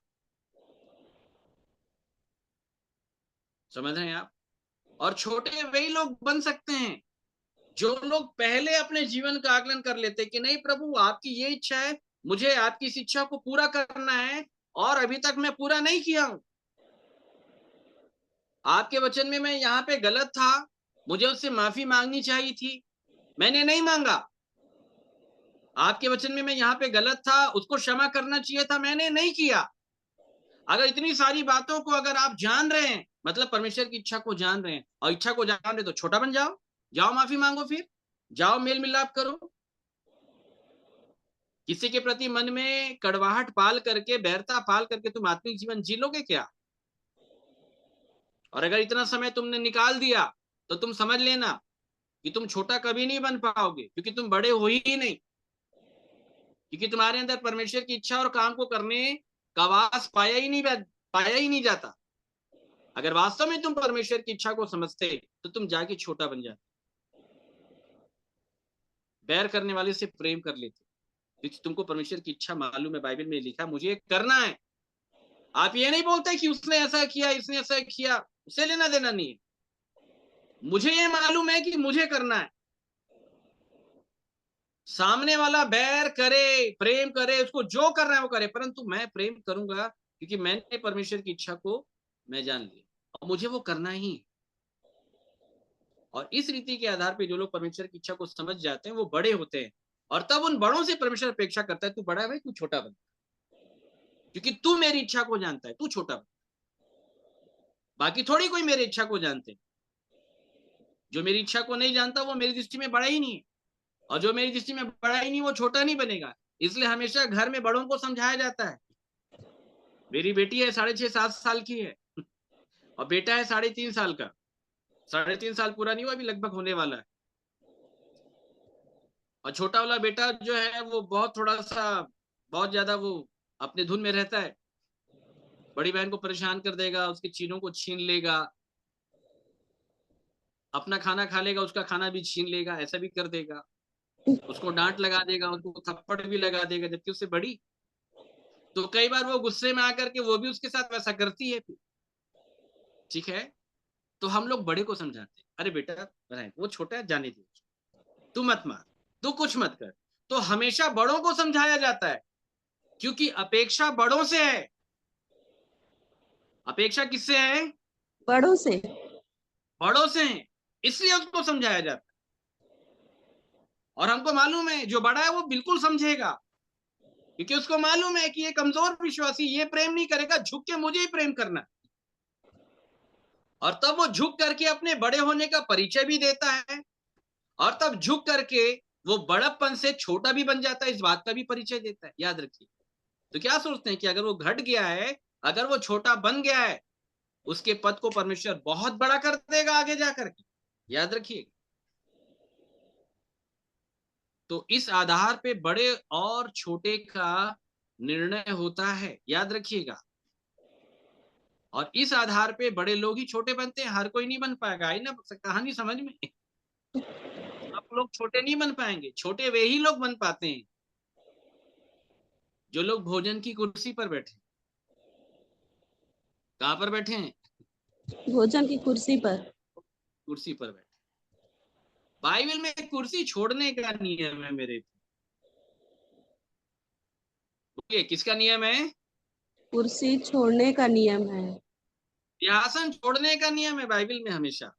समझ रहे हैं आप? और छोटे वही लोग बन सकते हैं जो लोग पहले अपने जीवन का आकलन कर लेते कि नहीं प्रभु, आपकी ये इच्छा है, मुझे आपकी इस इच्छा को पूरा करना है और अभी तक मैं पूरा नहीं किया हूं। आपके वचन में मैं यहाँ पे गलत था, मुझे उससे माफी मांगनी चाहिए थी, मैंने नहीं मांगा। आपके वचन में मैं यहाँ पे गलत था, उसको क्षमा करना चाहिए था, मैंने नहीं किया। अगर इतनी सारी बातों को अगर आप जान रहे हैं, मतलब परमेश्वर की इच्छा को जान रहे हैं, और इच्छा को जान रहे तो छोटा बन जाओ, जाओ माफी मांगो, फिर जाओ मेल मिलाप करो। किसी के प्रति मन में कड़वाहट पाल करके, बैरता पाल करके तुम आत्मिक जीवन जी लोगे क्या? और अगर इतना समय तुमने निकाल दिया तो तुम समझ लेना कि तुम छोटा कभी नहीं बन पाओगे, क्योंकि तुम बड़े हो ही नहीं। क्योंकि तुम्हारे अंदर परमेश्वर की इच्छा और काम को करने का वास पाया ही नहीं जाता। अगर वास्तव में तुम परमेश्वर की इच्छा को समझते तो तुम जाके छोटा बन जाते, बैर करने वाले से प्रेम कर लेते, क्योंकि तुमको परमेश्वर की इच्छा मालूम है। बाइबल में लिखा मुझे करना है। आप ये नहीं बोलते कि उसने ऐसा किया, इसने ऐसा किया, उससे लेना देना नहीं है। मुझे ये मालूम है कि मुझे करना है। सामने वाला बैर करे, प्रेम करे, उसको जो करना है वो करे, परंतु मैं प्रेम करूंगा क्योंकि मैंने परमेश्वर की इच्छा को मैं जान लिया और मुझे वो करना ही। और इस रीति के आधार पे जो लोग परमेश्वर की इच्छा को समझ जाते हैं वो बड़े होते हैं, और तब उन बड़ों से परमेश्वर अपेक्षा करता है, तू बड़ा है भाई, तू छोटा बन, क्योंकि तू मेरी इच्छा को जानता है, तू छोटा बन। बाकी थोड़ी कोई मेरी इच्छा को जानते। जो मेरी इच्छा को नहीं जानता वो मेरी दृष्टि में बड़ा ही नहीं है, और जो मेरी दृष्टि में बड़ा ही नहीं वो छोटा नहीं बनेगा। इसलिए हमेशा घर में बड़ों को समझाया जाता है। मेरी बेटी है 6.5-7 साल की है, और बेटा है 3.5 साल का। 3.5 साल पूरा नहीं हुआ, अभी लगभग होने वाला है। और छोटा वाला बेटा जो है वो बहुत ज्यादा वो अपने धुन में रहता है। बड़ी बहन को परेशान कर देगा, उसकी चीजों को छीन लेगा, अपना खाना खा लेगा, उसका खाना भी छीन लेगा, ऐसा भी कर देगा। उसको डांट लगा देगा, उसको थप्पड़ भी लगा देगा, जबकि उससे बड़ी। तो कई बार वो गुस्से में आकर के वो भी उसके साथ वैसा करती है। ठीक है, तो हम लोग बड़े को समझाते हैं, अरे बेटा वो छोटा है, जाने दे, तू मत मार, तू कुछ मत कर। तो हमेशा बड़ों को समझाया जाता है, क्योंकि अपेक्षा बड़ों से है। अपेक्षा किससे है? बड़ों से। बड़ों से है, इसलिए उसको समझाया जाता है। और हमको मालूम है जो बड़ा है वो बिल्कुल समझेगा, क्योंकि उसको मालूम है कि ये कमजोर विश्वासी ये प्रेम नहीं करेगा, झुक के मुझे ही प्रेम करना। और तब वो झुक करके अपने बड़े होने का परिचय भी देता है, और तब झुक करके वो बड़प्पन से छोटा भी बन जाता है, इस बात का भी परिचय देता है। याद रखिए। तो क्या सोचते हैं कि अगर वो घट गया है, अगर वो छोटा बन गया है, उसके पद को परमेश्वर बहुत बड़ा कर देगा आगे जाकर के। याद रखिए। तो इस आधार पे बड़े और छोटे का निर्णय होता है, याद रखिएगा। और इस आधार पे बड़े लोग ही छोटे बनते हैं, हर कोई नहीं बन पाएगा। आई ना कहानी समझ में? सब लोग छोटे नहीं बन पाएंगे, छोटे वे ही लोग बन पाते हैं जो लोग भोजन की कुर्सी पर बैठे। कहां पर बैठे हैं? भोजन की कुर्सी पर। कुर्सी पर बैठे। बाइबल में कुर्सी छोड़ने का नियम है मेरे। किसका नियम है? कुर्सी छोड़ने का नियम है। सिंहासन छोड़ने का नियम है बाइबल में हमेशा।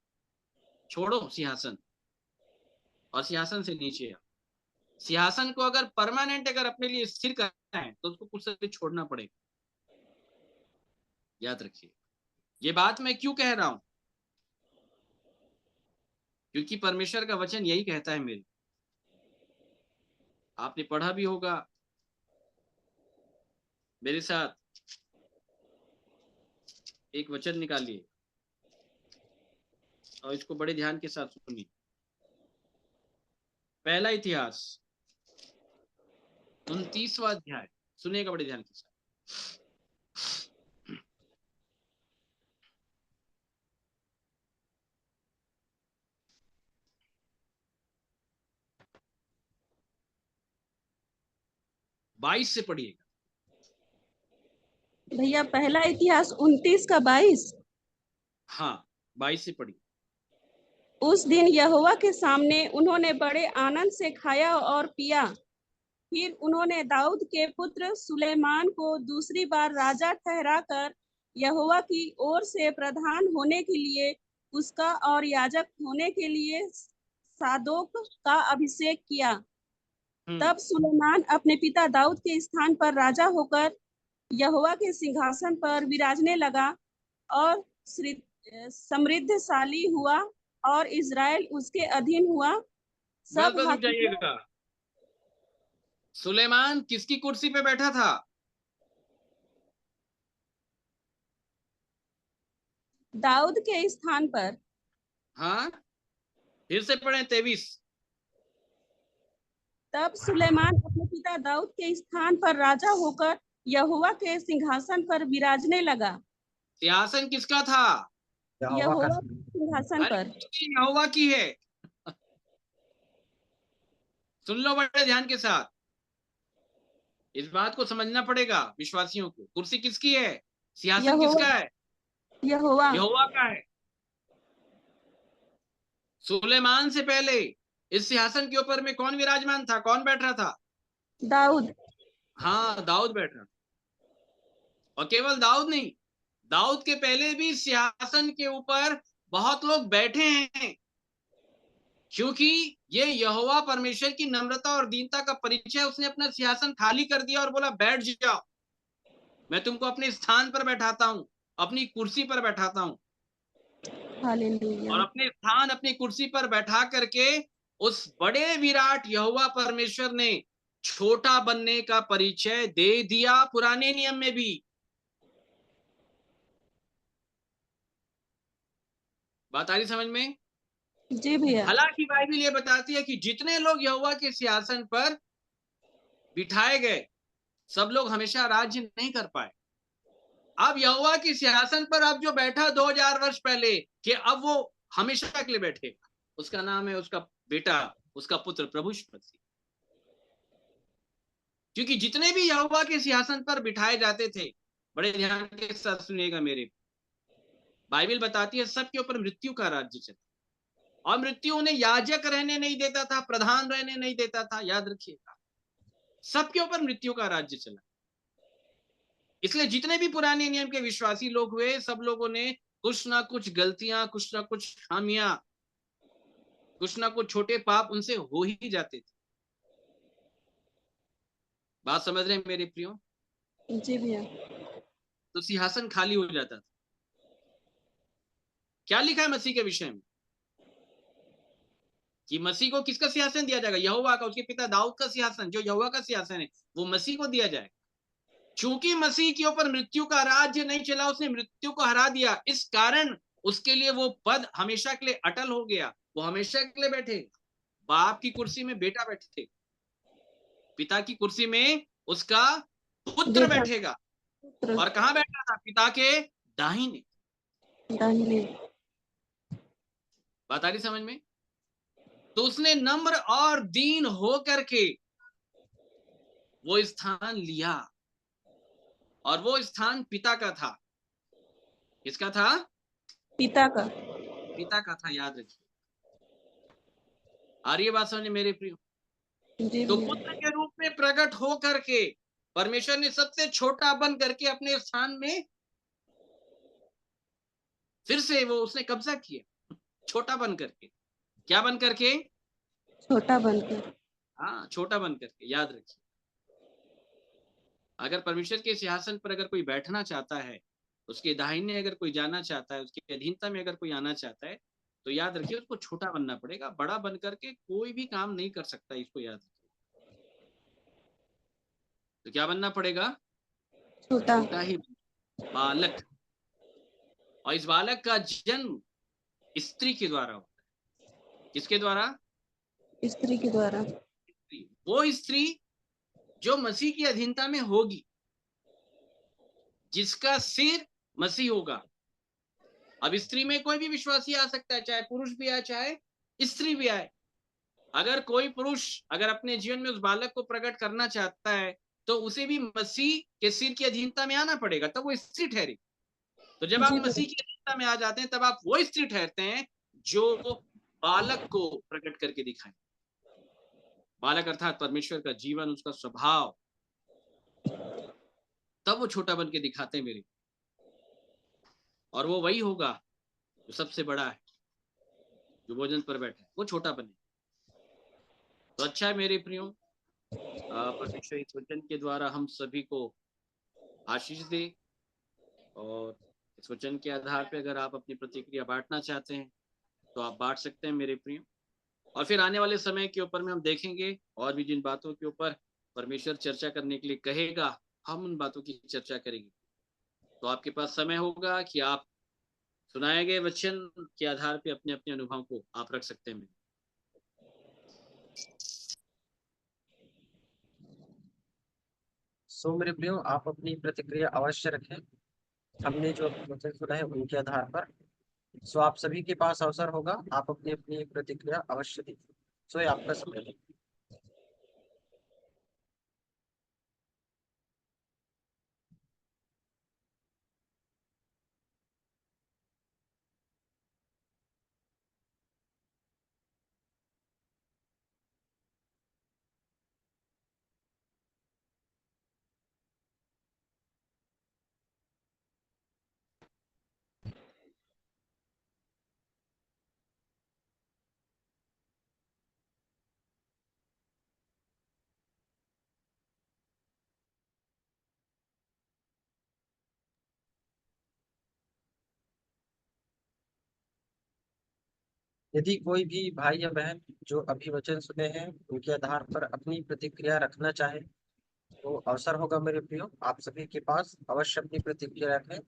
छोड़ो सिंहासन और सिंहासन से नीचे आओ। सिंहासन को अगर परमानेंट अगर अपने लिए स्थिर करना है तो उसको कुछ से छोड़ना पड़ेगा। याद रखिए, ये बात मैं क्यों कह रहा हूं, क्योंकि परमेश्वर का वचन यही कहता है मेरे। आपने पढ़ा भी होगा मेरे साथ, एक वचन निकालिए और इसको बड़े ध्यान के साथ सुनिए। पहला इतिहास 29वां अध्याय, सुनिएगा बड़े ध्यान के साथ। 22 से पढ़िएगा। भैया पहला इतिहास 29 का 22। हाँ 22 से पढ़िए। उस दिन यहोवा के सामने उन्होंने बड़े आनंद से खाया और पिया। फिर उन्होंने दाऊद के पुत्र सुलेमान को दूसरी बार राजा ठहराकर यहोवा की ओर से प्रधान होने के लिए उसका और याजक होने के लिए सादोक का अभिषेक किया। तब सुलेमान अपने पिता दाऊद के स्थान पर राजा होकर यहोवा के सिंहासन पर विराजने लगा और समृद्धशाली हुआ और इज़राइल उसके अधीन हुआ। सब बस रुक हाकिमों जाइएगा। सुलेमान किसकी कुर्सी पे बैठा था? दाऊद के स्थान पर। हाँ फिर से पढ़े 23। तब सुलेमान अपने पिता दाऊद के स्थान पर राजा होकर यहोवा के सिंहासन पर विराजने लगा। सिंहासन किसका था? यहोवा का यहोवा के सिंहासन अरे पर। कुर्सी यहोवा की है। सुन लो बड़े ध्यान के साथ, इस बात को समझना पड़ेगा विश्वासियों को। कुर्सी किसकी है? सिंहासन यहोवा किसका है? यहोवा यहोवा का है। सुलेमान से पहले इस सिंहासन के ऊपर में कौन विराजमान था? कौन बैठ रहा था? दाऊद। हाँ दाऊद बैठ रहा था। और केवल दाऊद नहीं, दाऊद के पहले भी सिंहासन के ऊपर बहुत लोग बैठे हैं, क्योंकि ये यहोवा परमेश्वर की नम्रता और दीनता का परिचय। उसने अपना सिंहासन खाली कर दिया और बोला बैठ जाओ, मैं तुमको अपने स्थान पर बैठाता हूं, अपनी कुर्सी पर बैठाता हूं। हालेलुया। और अपने स्थान अपनी कुर्सी पर बैठा करके उस बड़े विराट यहोवा परमेश्वर ने छोटा बनने का परिचय दे दिया पुराने नियम में भी। बात आ रही समझ में? जी भैया। हालांकि बाइबल ये बताती है कि जितने लोग यहोवा के सिंहासन पर बिठाए गए, सब लोग हमेशा राज्य नहीं कर पाए। अब यहोवा के सिंहासन पर अब जो बैठा 2000 वर्ष पहले, कि अब वो हमेशा के लिए बैठेगा। उसका नाम है उसका बेटा, उसका पुत्र प्रभु यीशु मसीह। क्योंकि जितने भी यहोवा के सिंहासन पर बिठाए जाते थे, बड़े ध्यान के साथ सुनिएगा मेरे, बाइबल बताती है सबके ऊपर मृत्यु का राज्य चला। और मृत्यु उन्हें याजक रहने नहीं देता था, प्रधान रहने नहीं देता था। याद रखिएगा, सबके ऊपर मृत्यु का राज्य चला। इसलिए जितने भी पुराने नियम के विश्वासी लोग हुए, सब लोगों ने कुछ ना कुछ गलतियां, कुछ ना कुछ खामियां, कुछ ना कुछ छोटे पाप उनसे हो ही जाते थे। बात समझ रहे हैं मेरे प्रियो? जी भैया। तो सिंहासन खाली हो जाता था। क्या लिखा है मसीह के विषय में कि मसीह को किसका सिंहासन दिया जाएगा? यहोवा का। उसके पिता दाऊद का सिंहासन, जो यहोवा का सिंहासन है, वो मसीह को दिया जाएगा। चूंकि मसीह के ऊपर मृत्यु का राज्य नहीं चला, उसने मृत्यु को हरा दिया, इस कारण उसके लिए वो पद हमेशा के लिए अटल हो गया। वो हमेशा के लिए बैठे। बाप की कुर्सी में बेटा बैठे, पिता की कुर्सी में उसका पुत्र बेटा बैठेगा। पुत्र और कहां बैठा था? पिता के दाहिने। दाहिने। बात आ रही समझ में? तो उसने नम्र और दीन हो करके वो स्थान लिया, और वो स्थान पिता का था। किसका था? पिता का। पिता का था। याद रखिए। आ रही है बात समझ मेरे प्रियो? जी तो भैया। पुत्र के रूप में प्रकट हो करके परमेश्वर ने सबसे छोटा बन करके अपने स्थान में फिर से वो उसने कब्जा किया, छोटा बन करके। क्या बन करके? छोटा बनकर। हाँ, छोटा बन करके, याद रखिए। अगर परमेश्वर के सिंहासन पर अगर कोई बैठना चाहता है, उसके दाहिने अगर कोई जाना चाहता है, उसकी अधीनता में अगर कोई आना चाहता है, तो याद रखिए उसको छोटा बनना पड़ेगा। बड़ा बन करके कोई भी काम नहीं कर सकता, इसको याद रखिए। तो क्या बनना पड़ेगा? छोटा। छोटा ही बालक। और इस बालक का जन्म स्त्री के द्वारा होता है। किसके द्वारा? स्त्री के द्वारा। स्त्री। वो स्त्री जो मसीह की अधीनता में होगी, जिसका सिर मसीह होगा। अब स्त्री में कोई भी विश्वासी आ सकता है, चाहे पुरुष भी आए चाहे स्त्री भी आए। अगर कोई पुरुष अगर अपने जीवन में उस बालक को प्रकट करना चाहता है, तो उसे भी मसीह के सिर की अधीनता में आना पड़ेगा, तब वो स्त्री ठहरी। तो जब आप जी मसीह भैया। की अधीनता में आ जाते हैं, तब आप वो स्त्री ठहरते हैं जो बालक को प्रकट करके दिखाए। बालक अर्थात परमेश्वर का जीवन, उसका स्वभाव, तब वो छोटा बन के दिखाते हैं मेरे। और वो वही होगा जो सबसे बड़ा है, जो भोजन पर बैठा है, वो छोटा बने। तो अच्छा है मेरे प्रियो, परमेश्वर इस वचन के द्वारा हम सभी को आशीष दे। और इस वचन के आधार पे अगर आप अपनी प्रतिक्रिया बांटना चाहते हैं, तो आप बांट सकते हैं मेरे प्रियो। और फिर आने वाले समय के ऊपर में हम देखेंगे, और भी जिन बातों के ऊपर परमेश्वर चर्चा करने के लिए कहेगा, हम उन बातों की चर्चा करेंगे। तो आपके पास समय होगा कि आप सुनाए गए वचन के आधार पे अपने अपने अनुभव को आप रख सकते हैं। सो मेरे प्रियो, आप अपनी प्रतिक्रिया अवश्य रखें। हमने जो वचन सुना है उनके आधार पर। सो आप सभी के पास अवसर होगा, आप अपनी अपनी प्रतिक्रिया अवश्य दीजिए। सो ये आपका समय है। यदि कोई भी भाई या बहन जो अभी वचन सुने हैं उनके आधार पर अपनी प्रतिक्रिया रखना चाहे, तो अवसर होगा मेरे प्रियो, आप सभी के पास अवश्य अपनी प्रतिक्रिया रखें।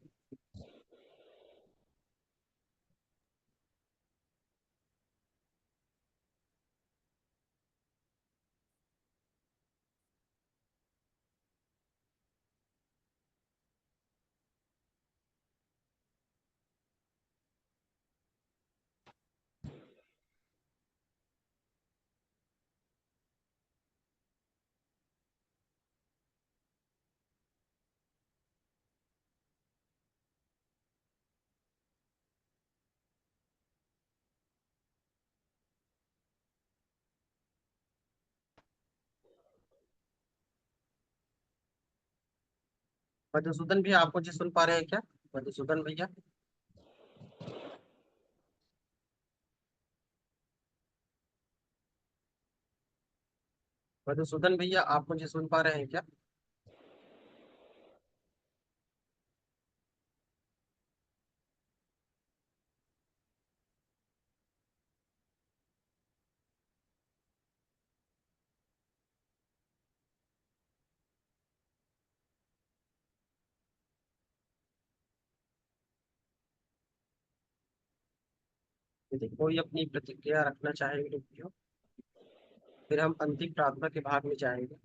मधुसूदन भैया, आप मुझे सुन पा रहे हैं क्या? मधुसूदन भैया, मधुसूदन भैया, आप मुझे सुन पा रहे हैं क्या? यदि कोई अपनी प्रतिक्रिया रखना चाहेंगे तो फिर हम अंतिम प्रार्थना के भाग में जाएंगे।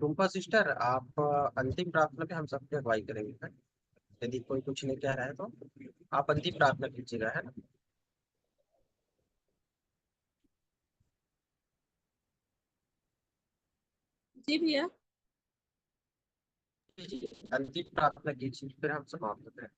टुम्पा सिस्टर, आप अंतिम प्रार्थना में हम सबकी अगुवाई करेंगे। यदि कोई कुछ नहीं कह रहा है तो आप अंतिम प्रार्थना कीजिएगा, है ना? जी भैया। जी, अंतिम प्रार्थना कीजिए, फिर हम समाप्त करें।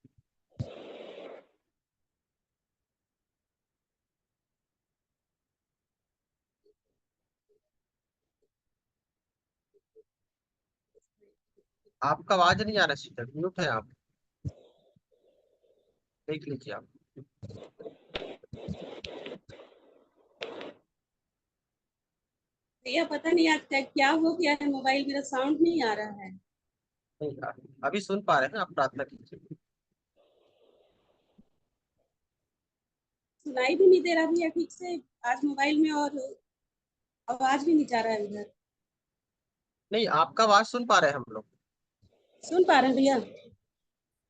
आपका आवाज नहीं आ रहा सिस्टर, म्यूट है आप, देख लीजिए आप। भैया पता नहीं आज क्या हो गया है, मोबाइल मेरा साउंड नहीं आ रहा है। नहीं अभी सुन पा रहे हैं, आप प्रार्थना कीजिए। सुनाई भी नहीं दे रहा भैया ठीक से आज मोबाइल में, और आवाज भी नहीं जा रहा है उधर। नहीं, आपका आवाज सुन पा रहे हैं हम लोग। सुन पा रहे हैं भैया?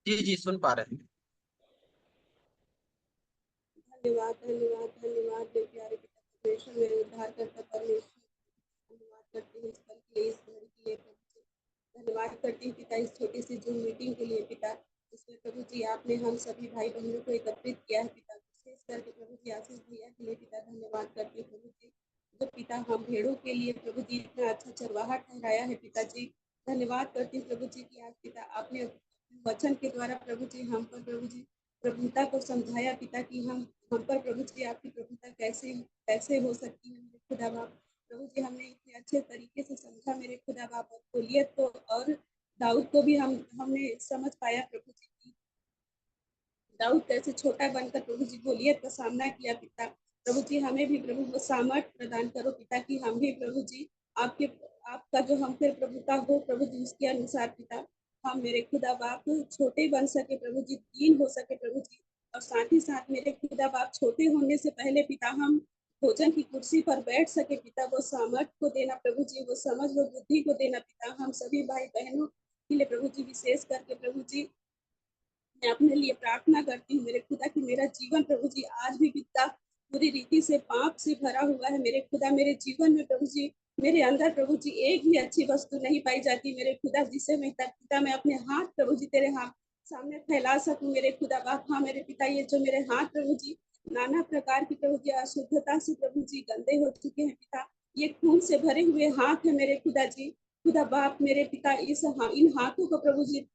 जी जी सुन पा रहे हैं। धन्यवाद धन्यवाद धन्यवाद मेरे प्यारे पिता परमेश्वर, मेरे उद्धार करता परमेश्वर। धन्यवाद करती हूँ इस पल के लिए, इस घड़ी के लिए प्रभु जी। धन्यवाद करती हूँ पिता इस छोटी सी जूम मीटिंग के लिए पिता, जिसमें प्रभु जी आपने हम सभी भाई बहनों को एकत्रित किया है पिता, विशेष करके प्रभु जी आशीष भैया के लिए पिता धन्यवाद करती हूँ प्रभु जी, जो पिता हम भेड़ों के लिए प्रभु जी इतना अच्छा चरवाहा ठहराया है पिताजी। धन्यवाद करती हूँ प्रभु जी की आज पिता आपने वचन के द्वारा प्रभु जी हम पर प्रभु जी प्रभुता को समझाया पिता कि हम पर प्रभु जी आपकी प्रभुता कैसे कैसे हो सकती है मेरे खुदा बाप। प्रभु जी हमने इतने अच्छे तरीके से समझा मेरे खुदा बाप, और गोलियत को और दाऊद को भी हमने समझ पाया प्रभु जी की दाऊद कैसे छोटा बनकर प्रभु जी गोलियत का सामना किया पिता। प्रभु जी हमें भी प्रभु वो सामर्थ प्रदान करो पिता कि हम भी प्रभु जी आपके आपका जो हम फिर प्रभुता हो प्रभु जी उसके अनुसार पिता हम मेरे खुदा बाप छोटे बन सके प्रभु जी, दीन हो सके प्रभु जी, और साथ ही साथ मेरे खुदा बाप छोटे होने से पहले पिता हम भोजन की कुर्सी पर बैठ सके पिता। वो सामर्थ को देना प्रभु जी, वो समझ वो बुद्धि को देना पिता हम सभी भाई बहनों के लिए प्रभु जी, विशेष करके प्रभु जी मैं अपने लिए प्रार्थना करती हूँ मेरे खुदा कि मेरा जीवन प्रभु जी आज भी पिता पूरी रीति से पाप से भरा हुआ है मेरे खुदा। मेरे जीवन में प्रभु जी मेरे अंदर प्रभु जी एक भी अच्छी वस्तु नहीं पाई जाती मेरे खुदा, जिसे मैं पिता मैं अपने हाथ प्रभु जी तेरे हाथ सामने फैला सकूं मेरे खुदा बाप। हाँ मेरे पिता, ये जो मेरे हाथ प्रभु जी नाना प्रकार की प्रभु जी अशुद्धता से प्रभु जी गंदे हो चुके हैं पिता, ये खून से भरे हुए हाथ है मेरे खुदा जी। खुदा बाप मेरे पिता इन हाथों को प्रभु जी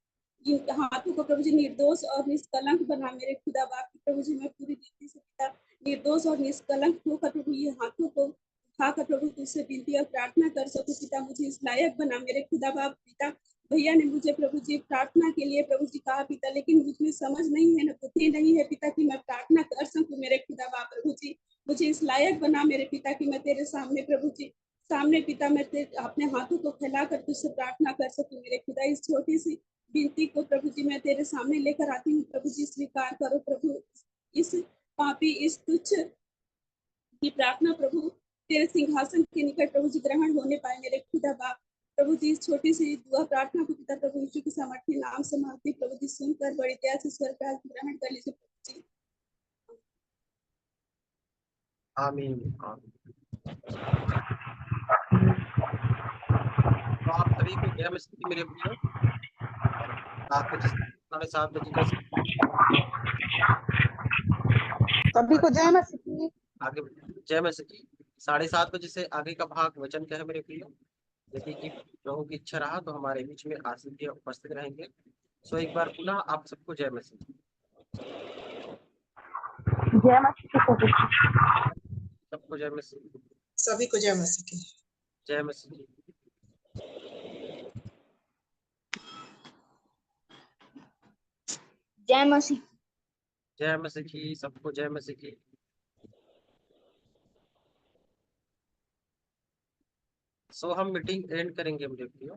इन हाथों को प्रभु जी निर्दोष और निष्कलंक बना मेरे खुदा बाप की प्रभु जी। मैं पूरी रीति से पिता निर्दोष और निष्कलंक होकर प्रभु ये हाथों को उठाकर प्रभु तुझसे विनती और प्रार्थना कर सकूं पिता, मुझे इस लायक बना मेरे खुदा बाप पिता। भैया ने मुझे प्रभु जी प्रार्थना के लिए प्रभु जी कहा पिता, लेकिन मुझमें समझ नहीं है, न बुद्धि नहीं है पिता कि मैं प्रार्थना कर सकूं मेरे खुदा बाप प्रभु जी। मुझे इस लायक बना मेरे पिता कि मैं तेरे सामने प्रभु जी सामने पिता मैं अपने हाथों को फैलाकर तुझसे प्रार्थना कर सकूं मेरे खुदा। इस छोटी सी विनती को प्रभु जी मैं तेरे सामने लेकर आती हूँ प्रभु जी, स्वीकार करो प्रभु इस पापी इस तुच्छ की प्रार्थना प्रभु तेरे सिंहासन के निकट प्रभु जी ग्रहण होने पाए मेरे खुदा बाप। प्रभु जी इस छोटी सी दुआ प्रार्थना को पिता प्रभु यीशु के सामर्थ्य नाम से मांगती प्रभु जी, सुनकर बड़ी दया से स्वर्ग का ग्रहण कर लीजिए प्रभु जी। आमीन आमीन। तो आप सभी को जय मसीह मेरे प्रियो। रात को 7:30 का सभी को जय मसीह की। आगे जय मसीह। 7:30 से आगे का भाग वचन क्या है मेरे प्रियो। यदि कि प्रभु की इच्छा रहा तो हमारे बीच में आशीष जी उपस्थित रहेंगे। सो एक बार पुनः आप सबको जय मसीह। जय मसीह की। सबको जय मसीह। सभी को जय मसीह की। जय मसीह। जय मसीह। जय मसीह की। सबको जय मसीह की। सो हम मीटिंग एंड करेंगे मेरे प्रियो।